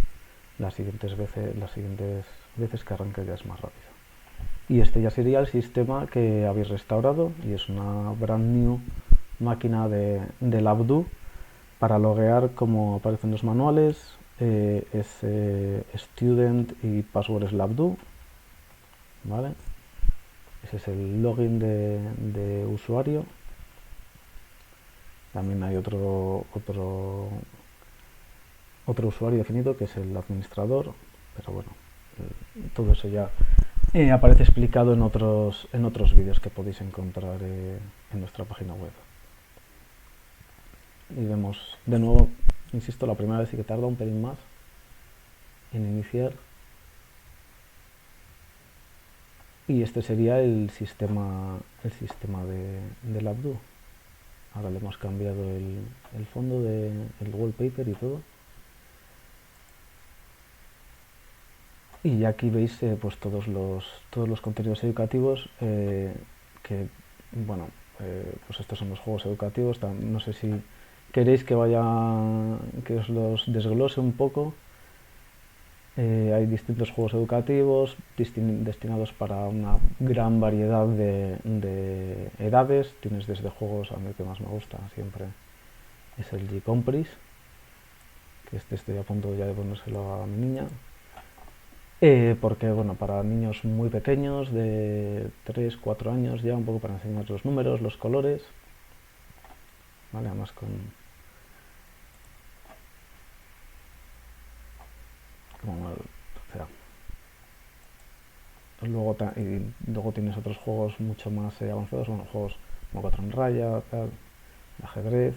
las siguientes veces que arranque ya es más rápido. Y este ya sería el sistema que habéis restaurado y es una brand new máquina de Labdo. Para loguear, como aparecen los manuales, es student y password es Labdo, ¿vale? Ese es el login de usuario. También hay otro usuario definido que es el administrador, pero bueno, todo eso ya aparece explicado en otros vídeos que podéis encontrar en nuestra página web. Y vemos de nuevo, insisto, la primera vez sí que tarda un pelín más en iniciar. Y este sería el sistema de Labdo. Ahora le hemos cambiado el fondo del wallpaper y todo. Y ya aquí veis pues todos los contenidos educativos que, bueno, pues estos son los juegos educativos. No sé si queréis que os los desglose un poco. Hay distintos juegos educativos destinados para una gran variedad de edades. Tienes desde juegos, a mí el que más me gusta siempre es el G-Compris, que estoy a punto ya de ponérselo a mi niña. Porque bueno, para niños muy pequeños, de 3-4 años ya, un poco para enseñar los números, los colores, ¿vale? Además luego tienes otros juegos mucho más avanzados, bueno, juegos como 4 en raya, tal, ajedrez.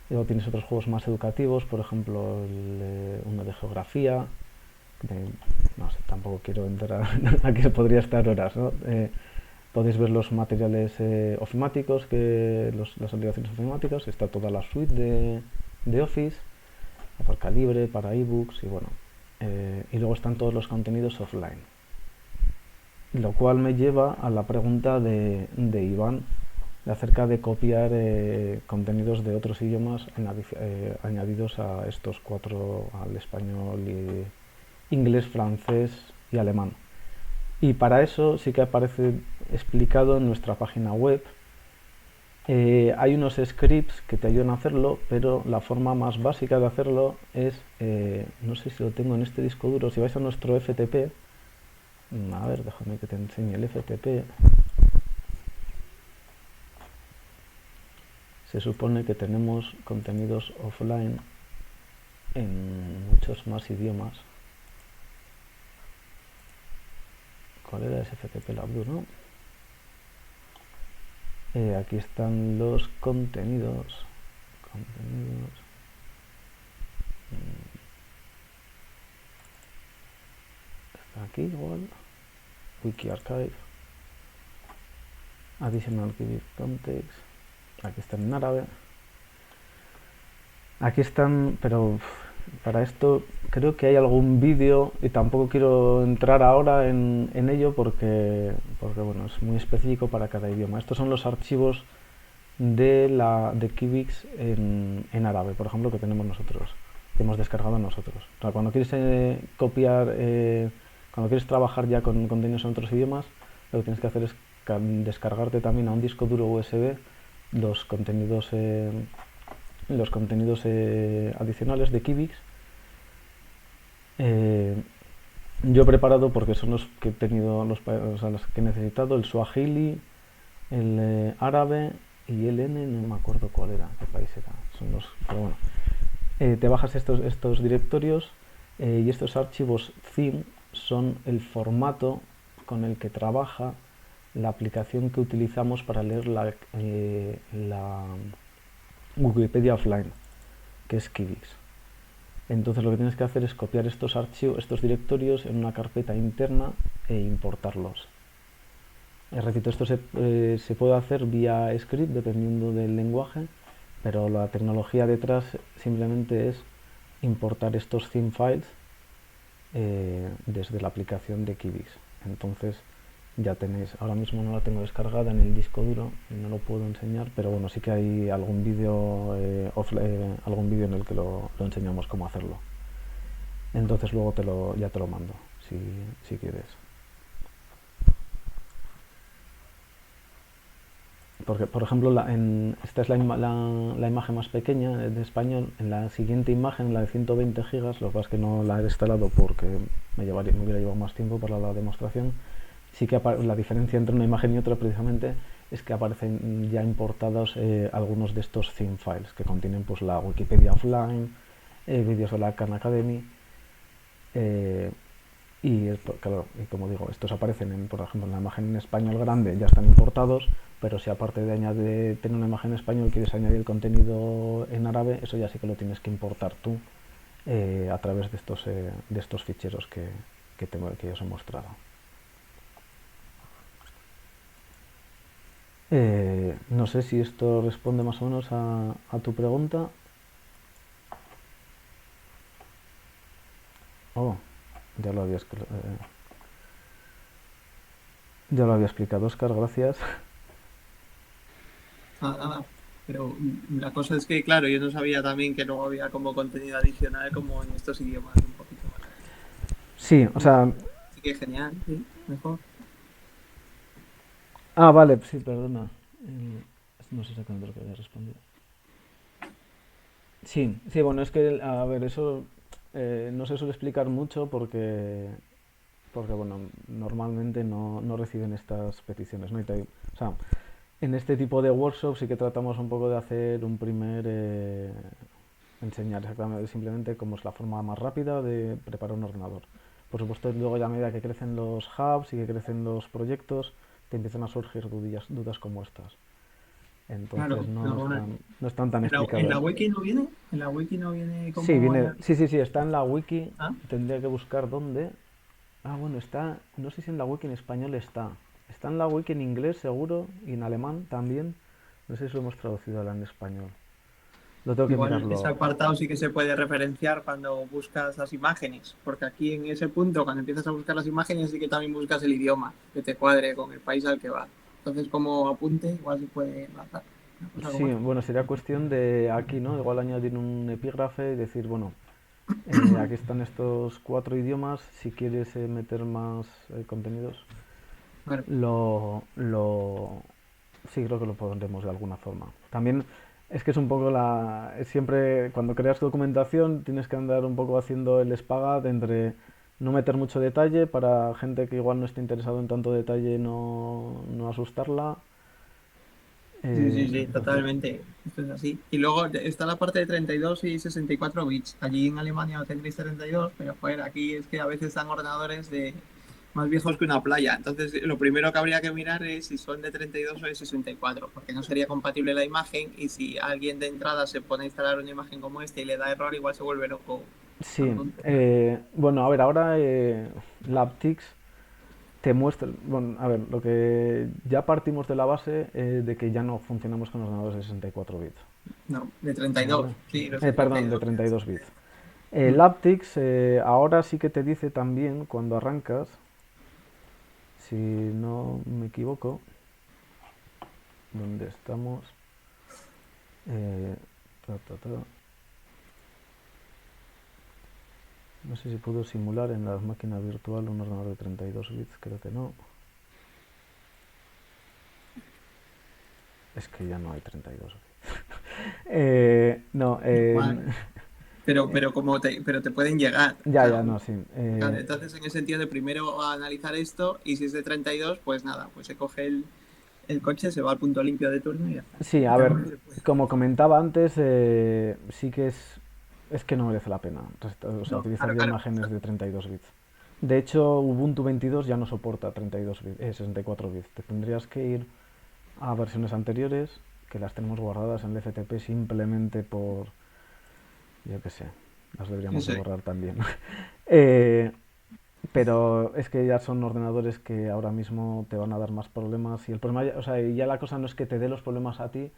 Luego tienes otros juegos más educativos, por ejemplo uno de geografía. No sé, tampoco quiero entrar aquí, podría estar horas, ¿no? Podéis ver los materiales ofimáticos, las obligaciones ofimáticas. Está toda la suite de Office, para libre, para ebooks y bueno. Y luego están todos los contenidos offline. Lo cual me lleva a la pregunta de Iván acerca de copiar contenidos de otros idiomas añadidos a estos 4, al español, inglés, francés y alemán. Y para eso sí que aparece explicado en nuestra página web. Hay unos scripts que te ayudan a hacerlo, pero la forma más básica de hacerlo es, no sé si lo tengo en este disco duro, si vais a nuestro FTP, a ver, déjame que te enseñe el FTP. se supone que tenemos contenidos offline en muchos más idiomas. ¿Cuál era ese FTP Labdu, no? Aquí están los contenidos. Está aquí igual. Wiki Archive. Additional Kibix Context. Aquí están en árabe. Aquí están, pero para esto creo que hay algún vídeo y tampoco quiero entrar ahora en ello porque bueno, es muy específico para cada idioma. Estos son los archivos de Kibix en árabe, por ejemplo, que tenemos nosotros, que hemos descargado nosotros. O sea, cuando quieres copiar, cuando quieres trabajar ya con contenidos en otros idiomas, lo que tienes que hacer es descargarte también a un disco duro USB los contenidos adicionales de Kibix. Yo he preparado, porque son los que he tenido, los que he necesitado, el Swahili, el árabe y el N, no me acuerdo cuál era, qué país era. Son los, pero bueno. Te bajas estos directorios y estos archivos zip son el formato con el que trabaja la aplicación que utilizamos para leer la Wikipedia offline, que es Kibix. Entonces lo que tienes que hacer es copiar estos archivos, estos directorios en una carpeta interna e importarlos. Repito, esto se puede hacer vía script dependiendo del lenguaje, pero la tecnología detrás simplemente es importar estos theme files desde la aplicación de Kibix. Entonces ya tenéis, ahora mismo no la tengo descargada en el disco duro y no lo puedo enseñar, pero bueno, sí que hay algún vídeo en el que lo enseñamos cómo hacerlo. Entonces luego ya te lo mando si quieres. Porque, por ejemplo, esta es la imagen más pequeña de español. En la siguiente imagen, la de 120 gigas, lo que pasa es que no la he instalado porque me hubiera llevado más tiempo para la demostración. Sí que la diferencia entre una imagen y otra precisamente es que aparecen ya importados algunos de estos theme files que contienen pues la Wikipedia offline, vídeos de la Khan Academy claro, y como digo, estos aparecen por ejemplo en la imagen en español grande, ya están importados, pero si aparte de tener una imagen en español quieres añadir el contenido en árabe, eso ya sí que lo tienes que importar tú a través de estos ficheros que os he mostrado. No sé si esto responde más o menos a tu pregunta. Oh, ya lo había explicado, Óscar, gracias. Nada, pero la cosa es que, claro, yo no sabía también que luego había como contenido adicional como en estos idiomas un poquito más. Sí, o sea... Así que genial, sí, mejor. Ah, vale, sí, perdona. No sé exactamente lo que había respondido. Sí, bueno, es que, a ver, eso no se suele explicar mucho porque bueno, normalmente no reciben estas peticiones, ¿no? O sea, en este tipo de workshops sí que tratamos un poco de hacer un primer... enseñar exactamente, simplemente cómo es la forma más rápida de preparar un ordenador. Por supuesto, luego ya a medida que crecen los hubs y que crecen los proyectos, te empiezan a surgir dudas como estas. Entonces claro, no están tan explicadas. ¿En la wiki no viene? ¿En la wiki no viene como...? Sí, está en la wiki. ¿Ah? Tendría que buscar dónde. Ah, bueno, está... No sé si en la wiki en español está. Está en la wiki en inglés seguro y en alemán también. No sé si lo hemos traducido en español. Lo tengo que mirarlo. Ese apartado sí que se puede referenciar cuando buscas las imágenes, porque aquí en ese punto, cuando empiezas a buscar las imágenes, sí que también buscas el idioma que te cuadre con el país al que vas. Entonces, como apunte, igual se puede enlazar. Sí, bueno, sería cuestión de aquí, ¿no? Igual añadir un epígrafe y decir, bueno, aquí están estos 4 idiomas, si quieres meter más contenidos, bueno. Sí, creo que lo pondremos de alguna forma. También es que es un poco siempre cuando creas documentación tienes que andar un poco haciendo el espagat entre no meter mucho detalle para gente que igual no esté interesado en tanto detalle, no asustarla, Sí, totalmente. Esto es así. Y luego está la parte de 32 y 64 bits. Allí en Alemania tendréis 32, pero joder, aquí es que a veces están ordenadores de más viejos que una playa. Entonces, lo primero que habría que mirar es si son de 32 o de 64, porque no sería compatible la imagen y si alguien de entrada se pone a instalar una imagen como esta y le da error, igual se vuelve loco. Sí, bueno, a ver, ahora Laptix te muestra, bueno, a ver, lo que ya partimos de la base de que ya no funcionamos con ordenadores de 64 bits. No, de 32, ¿Vale? sí, los Perdón, de 32. 32 bits. Laptix ahora sí que te dice también cuando arrancas, si no me equivoco, ¿dónde estamos? Eh, ta, ta, ta. No sé si puedo simular en la máquina virtual un ordenador de 32 bits, creo que no. Es que ya no hay 32 bits. No, Vale. Pero te pueden llegar. ya, O sea, ya, no, sí. claro, entonces, en ese sentido, de primero analizar esto y si es de 32, pues nada, pues se coge el coche, se va al punto limpio de turno y ya está. Sí, a ver, como comentaba antes, sí que es que no merece la pena o sea, No, utilizar claro. imágenes de 32 bits. De hecho, Ubuntu 22 ya no soporta 32 bits, 64 bits. Te tendrías que ir a versiones anteriores, que las tenemos guardadas en el FTP simplemente por, yo qué sé, las deberíamos de borrar también. Pero es que ya son ordenadores que ahora mismo te van a dar más problemas y el problema, o sea, ya la cosa no es que te dé los problemas a ti,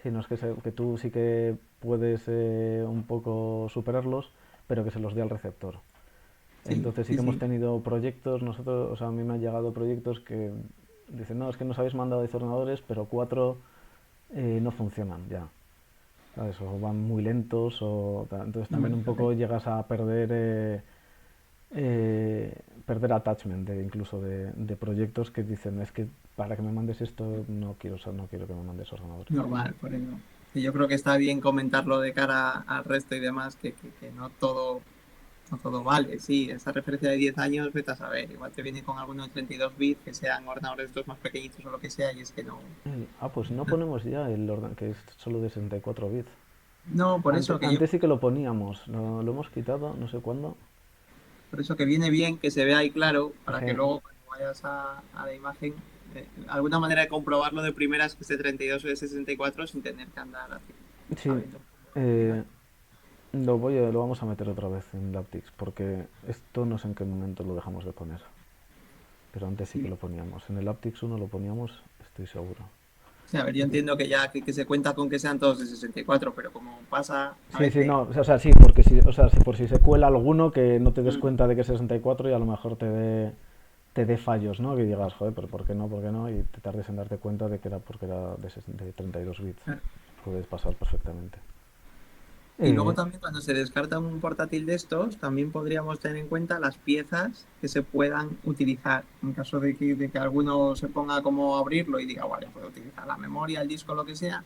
sino es que tú sí que puedes un poco superarlos, pero que se los dé al receptor. Entonces sí que hemos tenido proyectos, nosotros, o sea, a mí me han llegado proyectos que dicen, no, es que nos habéis mandado 10 ordenadores, pero 4 no funcionan ya. ¿Sabes? O van muy lentos, entonces también un poco llegas a perder attachment incluso de proyectos que dicen, es que para que me mandes esto no quiero que me mandes ordenadores. Normal, por eso. Y yo creo que está bien comentarlo de cara al resto y demás, que no todo vale. Sí, esa referencia de 10 años, vete a saber. Igual te viene con algunos 32 bits que sean ordenadores estos más pequeñitos o lo que sea, y es que no. Pues no ponemos ya el orden que es solo de 64 bits. No, por eso que antes sí que lo poníamos, lo hemos quitado, no sé cuándo. Por eso que viene bien que se vea ahí claro, para Sí. que luego cuando vayas a la imagen, alguna manera de comprobarlo de primeras que es de 32 o de 64 sin tener que andar así. Sí, lo vamos a meter otra vez en Laptix, porque esto no sé en qué momento lo dejamos de poner. Pero antes sí que lo poníamos. En el Laptix 1 lo poníamos, estoy seguro. Sí, a ver, yo entiendo que ya que se cuenta con que sean todos de 64, pero como pasa a Sí, veces... no, o sea, sí, porque si por si se cuela alguno que no te des cuenta de que es 64 y a lo mejor te dé fallos, ¿no? Que digas, joder, pero ¿por qué no? ¿Por qué no? Y te tardes en darte cuenta de que era porque era de 32 bits. Puedes pasar perfectamente. Y luego también cuando se descarta un portátil de estos, también podríamos tener en cuenta las piezas que se puedan utilizar. En caso de que alguno se ponga como a abrirlo y diga, vale, puedo utilizar la memoria, el disco, lo que sea,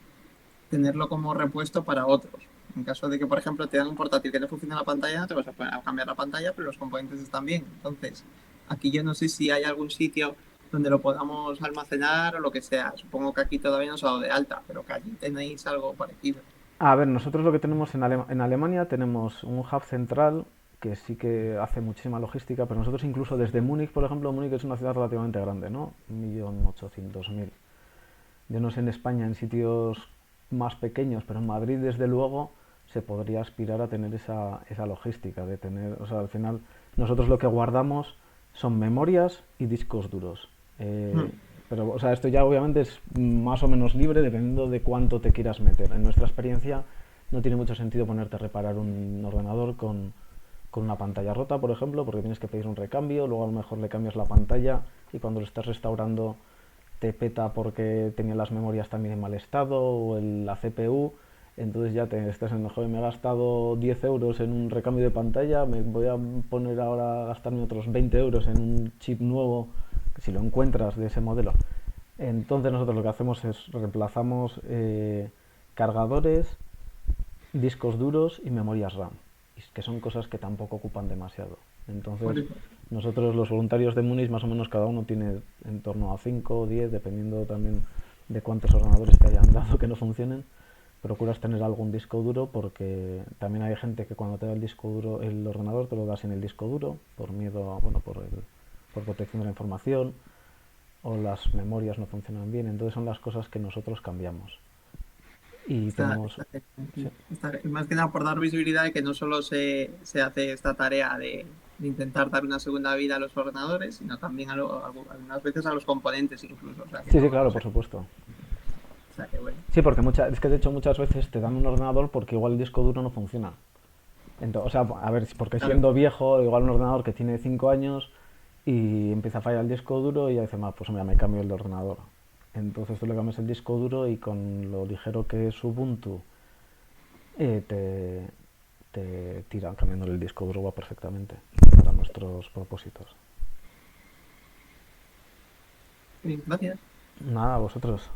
tenerlo como repuesto para otros. En caso de que, por ejemplo, te dan un portátil que no funciona la pantalla, no te vas a poner a cambiar la pantalla, pero los componentes están bien. Entonces, aquí yo no sé si hay algún sitio donde lo podamos almacenar o lo que sea. Supongo que aquí todavía no se ha dado de alta, pero que allí tenéis algo parecido. A ver, nosotros lo que tenemos en Alemania tenemos un hub central que sí que hace muchísima logística, pero nosotros incluso desde Múnich, por ejemplo, Múnich es una ciudad relativamente grande, ¿no? 1.800.000. Yo no sé en España, en sitios más pequeños, pero en Madrid, desde luego, se podría aspirar a tener esa logística, de tener, o sea, al final, nosotros lo que guardamos son memorias y discos duros. Pero, o sea, esto ya obviamente es más o menos libre dependiendo de cuánto te quieras meter. En nuestra experiencia no tiene mucho sentido ponerte a reparar un ordenador con una pantalla rota, por ejemplo, porque tienes que pedir un recambio, luego a lo mejor le cambias la pantalla y cuando lo estás restaurando te peta porque tenía las memorias también en mal estado o la CPU, entonces ya te estás en joder, me he gastado 10 euros en un recambio de pantalla, me voy a poner ahora a gastarme otros 20 euros en un chip nuevo, si lo encuentras de ese modelo. Entonces nosotros lo que hacemos es reemplazamos cargadores, discos duros y memorias RAM, que son cosas que tampoco ocupan demasiado. Entonces nosotros los voluntarios de Múnich más o menos cada uno tiene en torno a 5 o 10, dependiendo también de cuántos ordenadores te hayan dado que no funcionen, procuras tener algún disco duro, porque también hay gente que cuando te da el disco duro, el ordenador te lo da sin el disco duro, por miedo, bueno, por protección de la información, o las memorias no funcionan bien. Entonces son las cosas que nosotros cambiamos. Y tenemos... más que nada por dar visibilidad de que no solo se hace esta tarea de intentar dar una segunda vida a los ordenadores, sino también algunas veces a los componentes incluso. O sea, sí, claro, por supuesto. O sea, que bueno. Sí, porque es que de hecho muchas veces te dan un ordenador porque igual el disco duro no funciona. Entonces, o sea, a ver, porque siendo viejo, igual un ordenador que tiene 5 años y empieza a fallar el disco duro y ya dice, pues mira, me cambio el de ordenador. Entonces tú le cambias el disco duro y con lo ligero que es Ubuntu te tira cambiando el disco duro, va perfectamente para nuestros propósitos. Bien, gracias. Nada, a vosotros.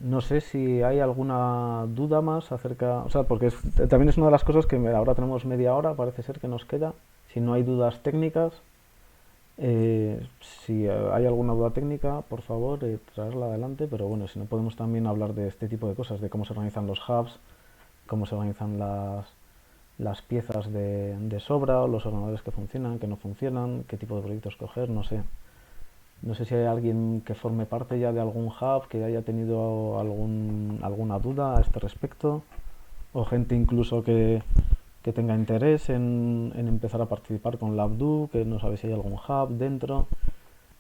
No sé si hay alguna duda más acerca, o sea, porque también es una de las cosas que ahora tenemos media hora, parece ser que nos queda. Si no hay dudas técnicas, si hay alguna duda técnica, por favor, traerla adelante, pero bueno, si no, podemos también hablar de este tipo de cosas, de cómo se organizan los hubs, cómo se organizan las piezas de sobra, o los ordenadores que funcionan, que no funcionan, qué tipo de proyectos coger, no sé. No sé si hay alguien que forme parte ya de algún hub, que haya tenido alguna duda a este respecto, o gente incluso que tenga interés en empezar a participar con LabDo, que no sabe si hay algún hub dentro.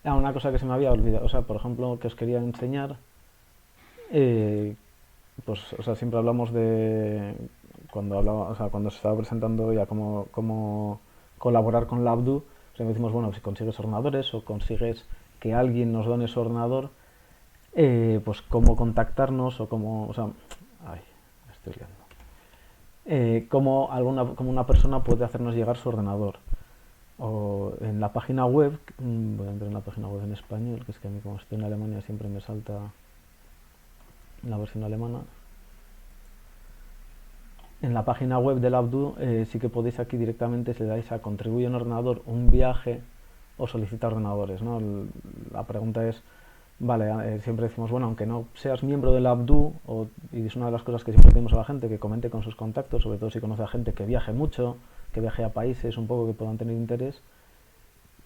Una cosa que se me había olvidado, o sea, por ejemplo, que os quería enseñar, pues, o sea, siempre hablamos de cuando se estaba presentando ya cómo colaborar con LabDo, siempre decimos, bueno, si consigues ordenadores o consigues que alguien nos done su ordenador, pues cómo contactarnos o cómo, o sea, estoy liando. Cómo una persona puede hacernos llegar su ordenador. O en la página web, voy a entrar en la página web en español, que es que a mí como estoy en Alemania siempre me salta la versión alemana. En la página web de LabDo sí que podéis aquí directamente, si le dais a contribuye un ordenador, un viaje o solicita ordenadores, ¿no? La pregunta es, vale, siempre decimos, bueno, aunque no seas miembro de LabDo, y es una de las cosas que siempre pedimos a la gente, que comente con sus contactos, sobre todo si conoce a gente que viaje mucho, que viaje a países un poco que puedan tener interés,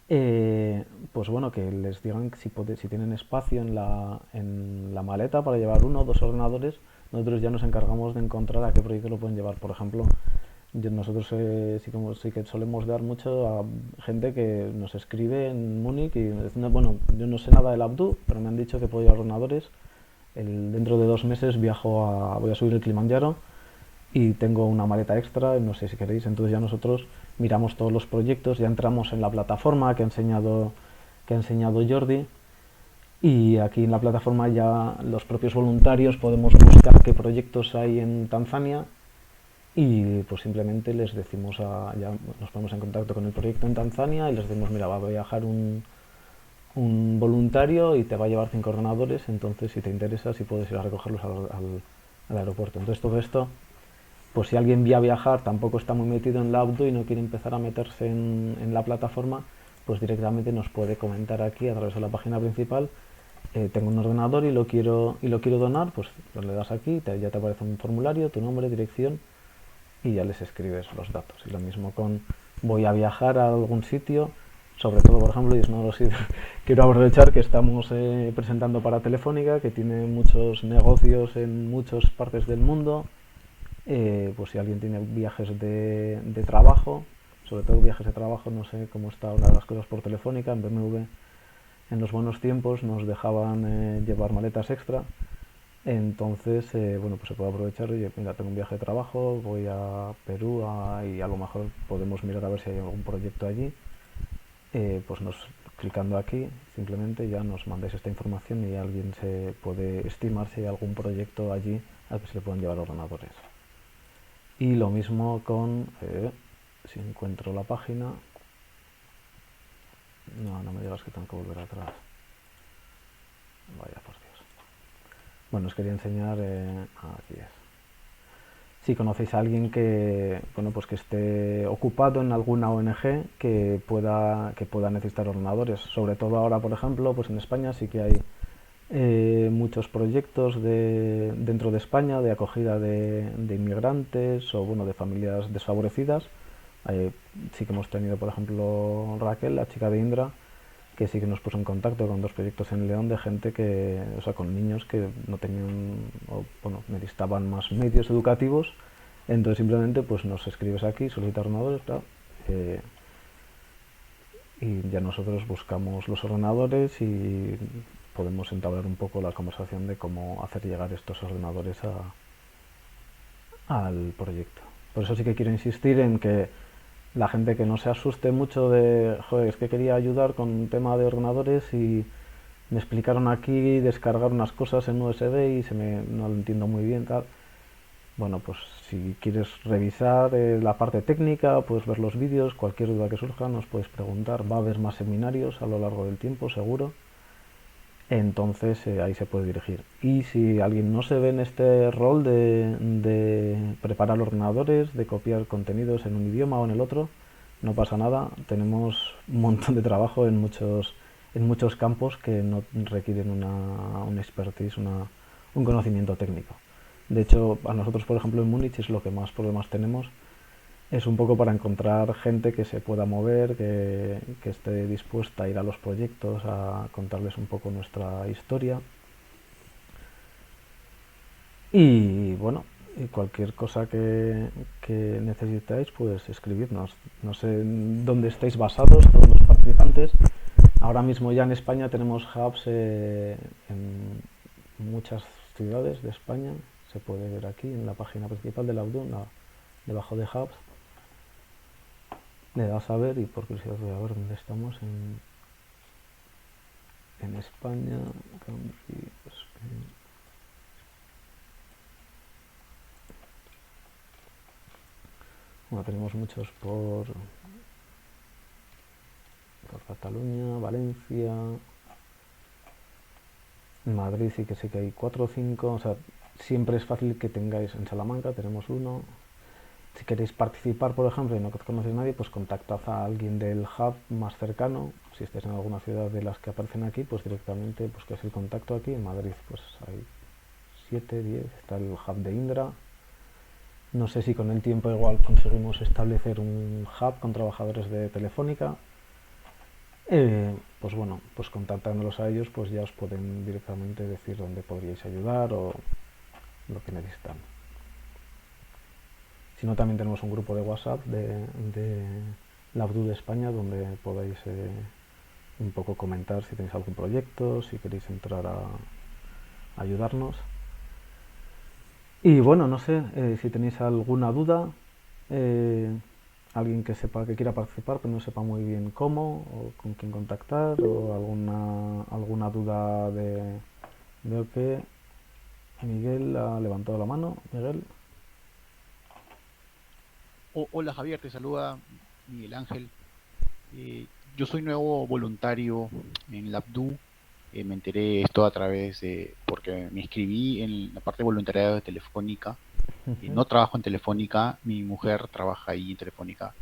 pues bueno, que les digan si tienen espacio en la maleta para llevar 1 o 2 ordenadores. Nosotros ya nos encargamos de encontrar a qué proyecto lo pueden llevar. Por ejemplo, nosotros sí que solemos dar mucho a gente que nos escribe en Múnich y diciendo, bueno, yo no sé nada del LabDo, pero me han dicho que puedo llevar ordenadores. Dentro de 2 meses voy a subir el Kilimanjaro y tengo una maleta extra, no sé si queréis. Entonces ya nosotros miramos todos los proyectos, ya entramos en la plataforma que ha enseñado Jordi, y aquí en la plataforma ya los propios voluntarios podemos buscar qué proyectos hay en Tanzania y pues simplemente les decimos, ya nos ponemos en contacto con el proyecto en Tanzania y les decimos, mira, va a viajar un voluntario y te va a llevar 5 ordenadores, entonces si te interesa, si puedes ir a recogerlos al aeropuerto. Entonces todo esto, pues si alguien va a viajar, tampoco está muy metido en LabDo y no quiere empezar a meterse en la plataforma, pues directamente nos puede comentar aquí a través de la página principal, tengo un ordenador y lo quiero donar, pues le das aquí, ya te aparece un formulario, tu nombre, dirección, y ya les escribes los datos. Y lo mismo con voy a viajar a algún sitio, sobre todo, por ejemplo, y es uno de los sitios quiero aprovechar que estamos presentando para Telefónica, que tiene muchos negocios en muchas partes del mundo. Pues si alguien tiene viajes de trabajo, sobre todo viajes de trabajo, no sé cómo está una de las cosas por Telefónica, en BMW en los buenos tiempos nos dejaban llevar maletas extra, entonces bueno, pues se puede aprovechar y mira, tengo un viaje de trabajo, voy a Perú y a lo mejor podemos mirar a ver si hay algún proyecto allí, pues clicando aquí simplemente ya nos mandáis esta información y alguien se puede estimar si hay algún proyecto allí al que se le pueden llevar ordenadores. Y lo mismo con, si encuentro la página, no me digas que tengo que volver atrás, vaya por Dios. Bueno, os quería enseñar, aquí es. Si conocéis a alguien que, bueno, pues que esté ocupado en alguna ONG que pueda necesitar ordenadores, sobre todo ahora, por ejemplo, pues en España sí que hay muchos proyectos dentro de España de acogida de inmigrantes o bueno de familias desfavorecidas. Sí que hemos tenido, por ejemplo, Raquel, la chica de Indra, que sí que nos puso en contacto con 2 proyectos en León de gente que, o sea, con niños que no tenían, o, bueno, necesitaban más medios educativos. Entonces simplemente pues nos escribes aquí, solicitas ordenadores, claro, y ya nosotros buscamos los ordenadores y podemos entablar un poco la conversación de cómo hacer llegar estos ordenadores al proyecto. Por eso sí que quiero insistir en que la gente que no se asuste mucho de, joder, es que quería ayudar con un tema de ordenadores y me explicaron aquí descargar unas cosas en USB y no lo entiendo muy bien, tal. Bueno, pues si quieres revisar la parte técnica, puedes ver los vídeos, cualquier duda que surja nos puedes preguntar. Va a haber más seminarios a lo largo del tiempo, seguro. Entonces ahí se puede dirigir. Y si alguien no se ve en este rol de preparar ordenadores, de copiar contenidos en un idioma o en el otro, no pasa nada. Tenemos un montón de trabajo en muchos campos que no requieren una expertise, un conocimiento técnico. De hecho, a nosotros, por ejemplo, en Múnich es lo que más problemas tenemos. Es un poco para encontrar gente que se pueda mover, que esté dispuesta a ir a los proyectos, a contarles un poco nuestra historia. Y bueno, cualquier cosa que necesitáis, pues escribirnos. No sé dónde estáis basados, todos los participantes. Ahora mismo ya en España tenemos hubs en muchas ciudades de España. Se puede ver aquí en la página principal de la UDU, debajo de hubs. Le das a ver y por curiosidad voy a ver dónde estamos en España. Bueno, tenemos muchos por Cataluña, Valencia, en Madrid sí que hay 4 o 5, o sea, siempre es fácil que tengáis. En Salamanca tenemos uno. Si queréis participar, por ejemplo, y no conocéis a nadie, pues contactad a alguien del hub más cercano. Si estáis en alguna ciudad de las que aparecen aquí, pues directamente busquéis el contacto aquí. En Madrid pues hay 7, 10, está el hub de Indra. No sé si con el tiempo igual conseguimos establecer un hub con trabajadores de Telefónica. Pues bueno, pues contactándolos a ellos, pues ya os pueden directamente decir dónde podríais ayudar o lo que necesitan. Si no, también tenemos un grupo de WhatsApp de la UDU de España donde podáis un poco comentar si tenéis algún proyecto, si queréis entrar a ayudarnos. Y bueno, no sé si tenéis alguna duda, alguien que quiera participar pero no sepa muy bien cómo o con quién contactar, o alguna duda veo que Miguel ha levantado la mano. Miguel. Hola Javier, te saluda Miguel Ángel. Yo soy nuevo voluntario en la ABDU. Me enteré esto a través porque me inscribí en la parte de voluntariado de Telefónica. No trabajo en Telefónica, mi mujer trabaja ahí en Telefónica,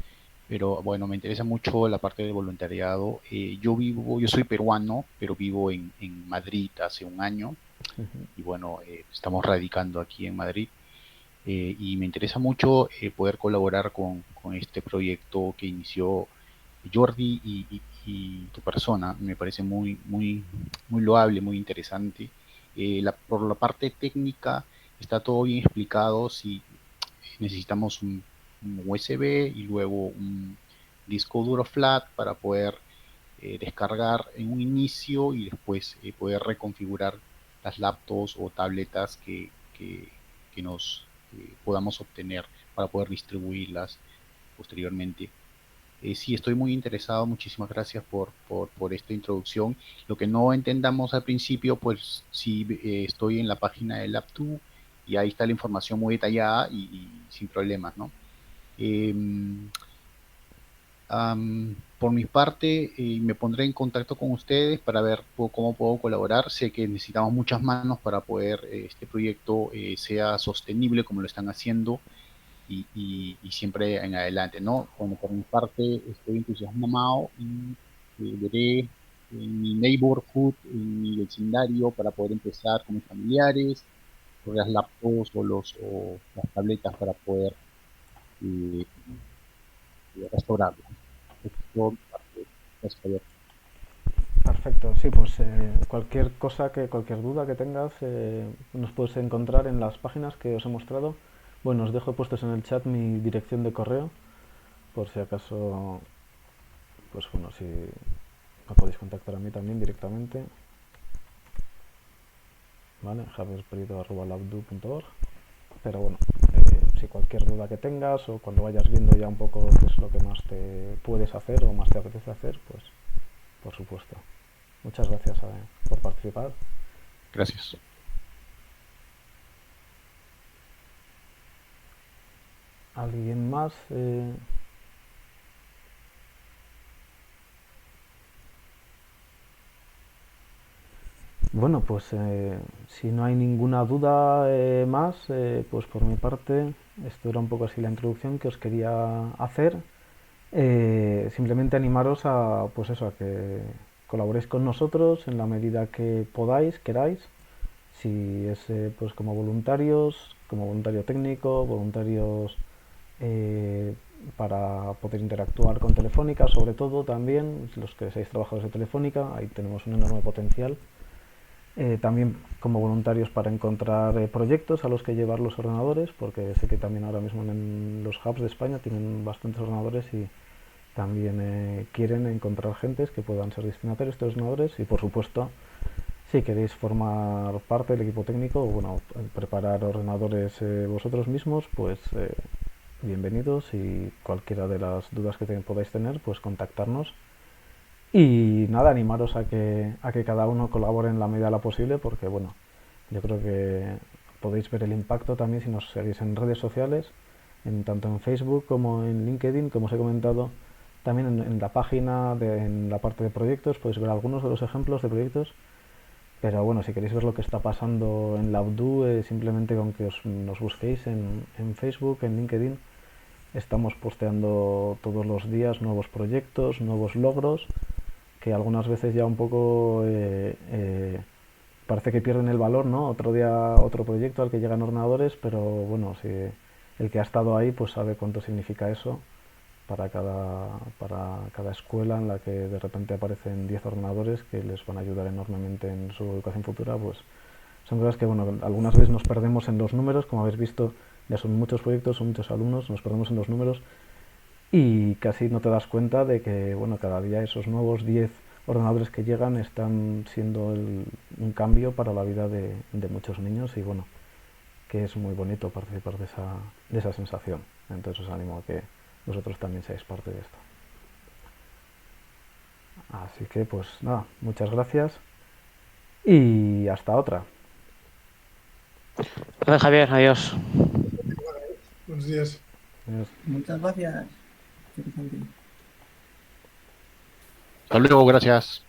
pero bueno, me interesa mucho la parte de voluntariado. Yo soy peruano, pero vivo en Madrid hace un año. Y bueno, estamos radicando aquí en Madrid. Y me interesa mucho poder colaborar con este proyecto que inició Jordi y tu persona. Me parece muy loable, muy interesante. Por la parte técnica está todo bien explicado. Si necesitamos un USB y luego un disco duro flat para poder descargar en un inicio y después poder reconfigurar las laptops o tabletas que nos podamos obtener para poder distribuirlas posteriormente. Sí, estoy muy interesado. Muchísimas gracias por esta introducción. Lo que no entendamos al principio, pues sí, estoy en la página del Lab2 y ahí está la información muy detallada y sin problemas, ¿no? Por mi parte, me pondré en contacto con ustedes para ver cómo puedo colaborar. Sé que necesitamos muchas manos para poder este proyecto sea sostenible como lo están haciendo y siempre en adelante, ¿no? Bueno, por mi parte estoy entusiasmado y veré en mi neighborhood, en mi vecindario, para poder empezar con mis familiares, con las laptops o las tabletas para poder eh, restaurarlo. Gracias, Javier. Perfecto, sí, pues cualquier duda que tengas, nos puedes encontrar en las páginas que os he mostrado. Bueno, os dejo puestos en el chat mi dirección de correo, por si acaso, pues bueno, si me podéis contactar a mí también directamente, ¿vale? javierprido@labdu.org. Pero bueno, si cualquier duda que tengas o cuando vayas viendo ya un poco qué es lo que más te puedes hacer o más te apetece hacer, pues por supuesto. Muchas gracias por participar. Gracias. ¿Alguien más? Bueno, pues si no hay ninguna duda más, pues por mi parte, esto era un poco así la introducción que os quería hacer. Simplemente animaros a, pues eso, a que colaboréis con nosotros en la medida que podáis, queráis. Si es pues como voluntario técnico, voluntarios para poder interactuar con Telefónica, sobre todo también los que seáis trabajadores de Telefónica, ahí tenemos un enorme potencial. También como voluntarios para encontrar proyectos a los que llevar los ordenadores, porque sé que también ahora mismo en los hubs de España tienen bastantes ordenadores y también quieren encontrar gentes que puedan ser destinatarios de estos ordenadores. Y por supuesto, si queréis formar parte del equipo técnico o bueno, preparar ordenadores vosotros mismos, pues bienvenidos, y cualquiera de las dudas que podáis tener, pues contactarnos. Y nada, animaros a que cada uno colabore en la medida de lo posible, porque bueno, yo creo que podéis ver el impacto también si nos seguís en redes sociales, tanto en Facebook como en LinkedIn, como os he comentado. También en la página, en la parte de proyectos, podéis ver algunos de los ejemplos de proyectos. Pero bueno, si queréis ver lo que está pasando en Labdu, simplemente con que nos busquéis en Facebook, en LinkedIn, estamos posteando todos los días nuevos proyectos, nuevos logros, que algunas veces ya un poco parece que pierden el valor, ¿no? Otro día otro proyecto al que llegan ordenadores, pero bueno, si el que ha estado ahí pues sabe cuánto significa eso para cada escuela en la que de repente aparecen 10 ordenadores que les van a ayudar enormemente en su educación futura. Pues son cosas que bueno, algunas veces nos perdemos en los números, como habéis visto, ya son muchos proyectos, son muchos alumnos, nos perdemos en los números y casi no te das cuenta de que bueno, cada día esos nuevos 10 ordenadores que llegan están siendo un cambio para la vida de muchos niños, y bueno, que es muy bonito participar de esa sensación. Entonces os animo a que vosotros también seáis parte de esto. Así que pues nada, muchas gracias y hasta otra. Gracias, Javier. Adiós. Buenos días. Adiós. Muchas gracias. Hasta luego, gracias.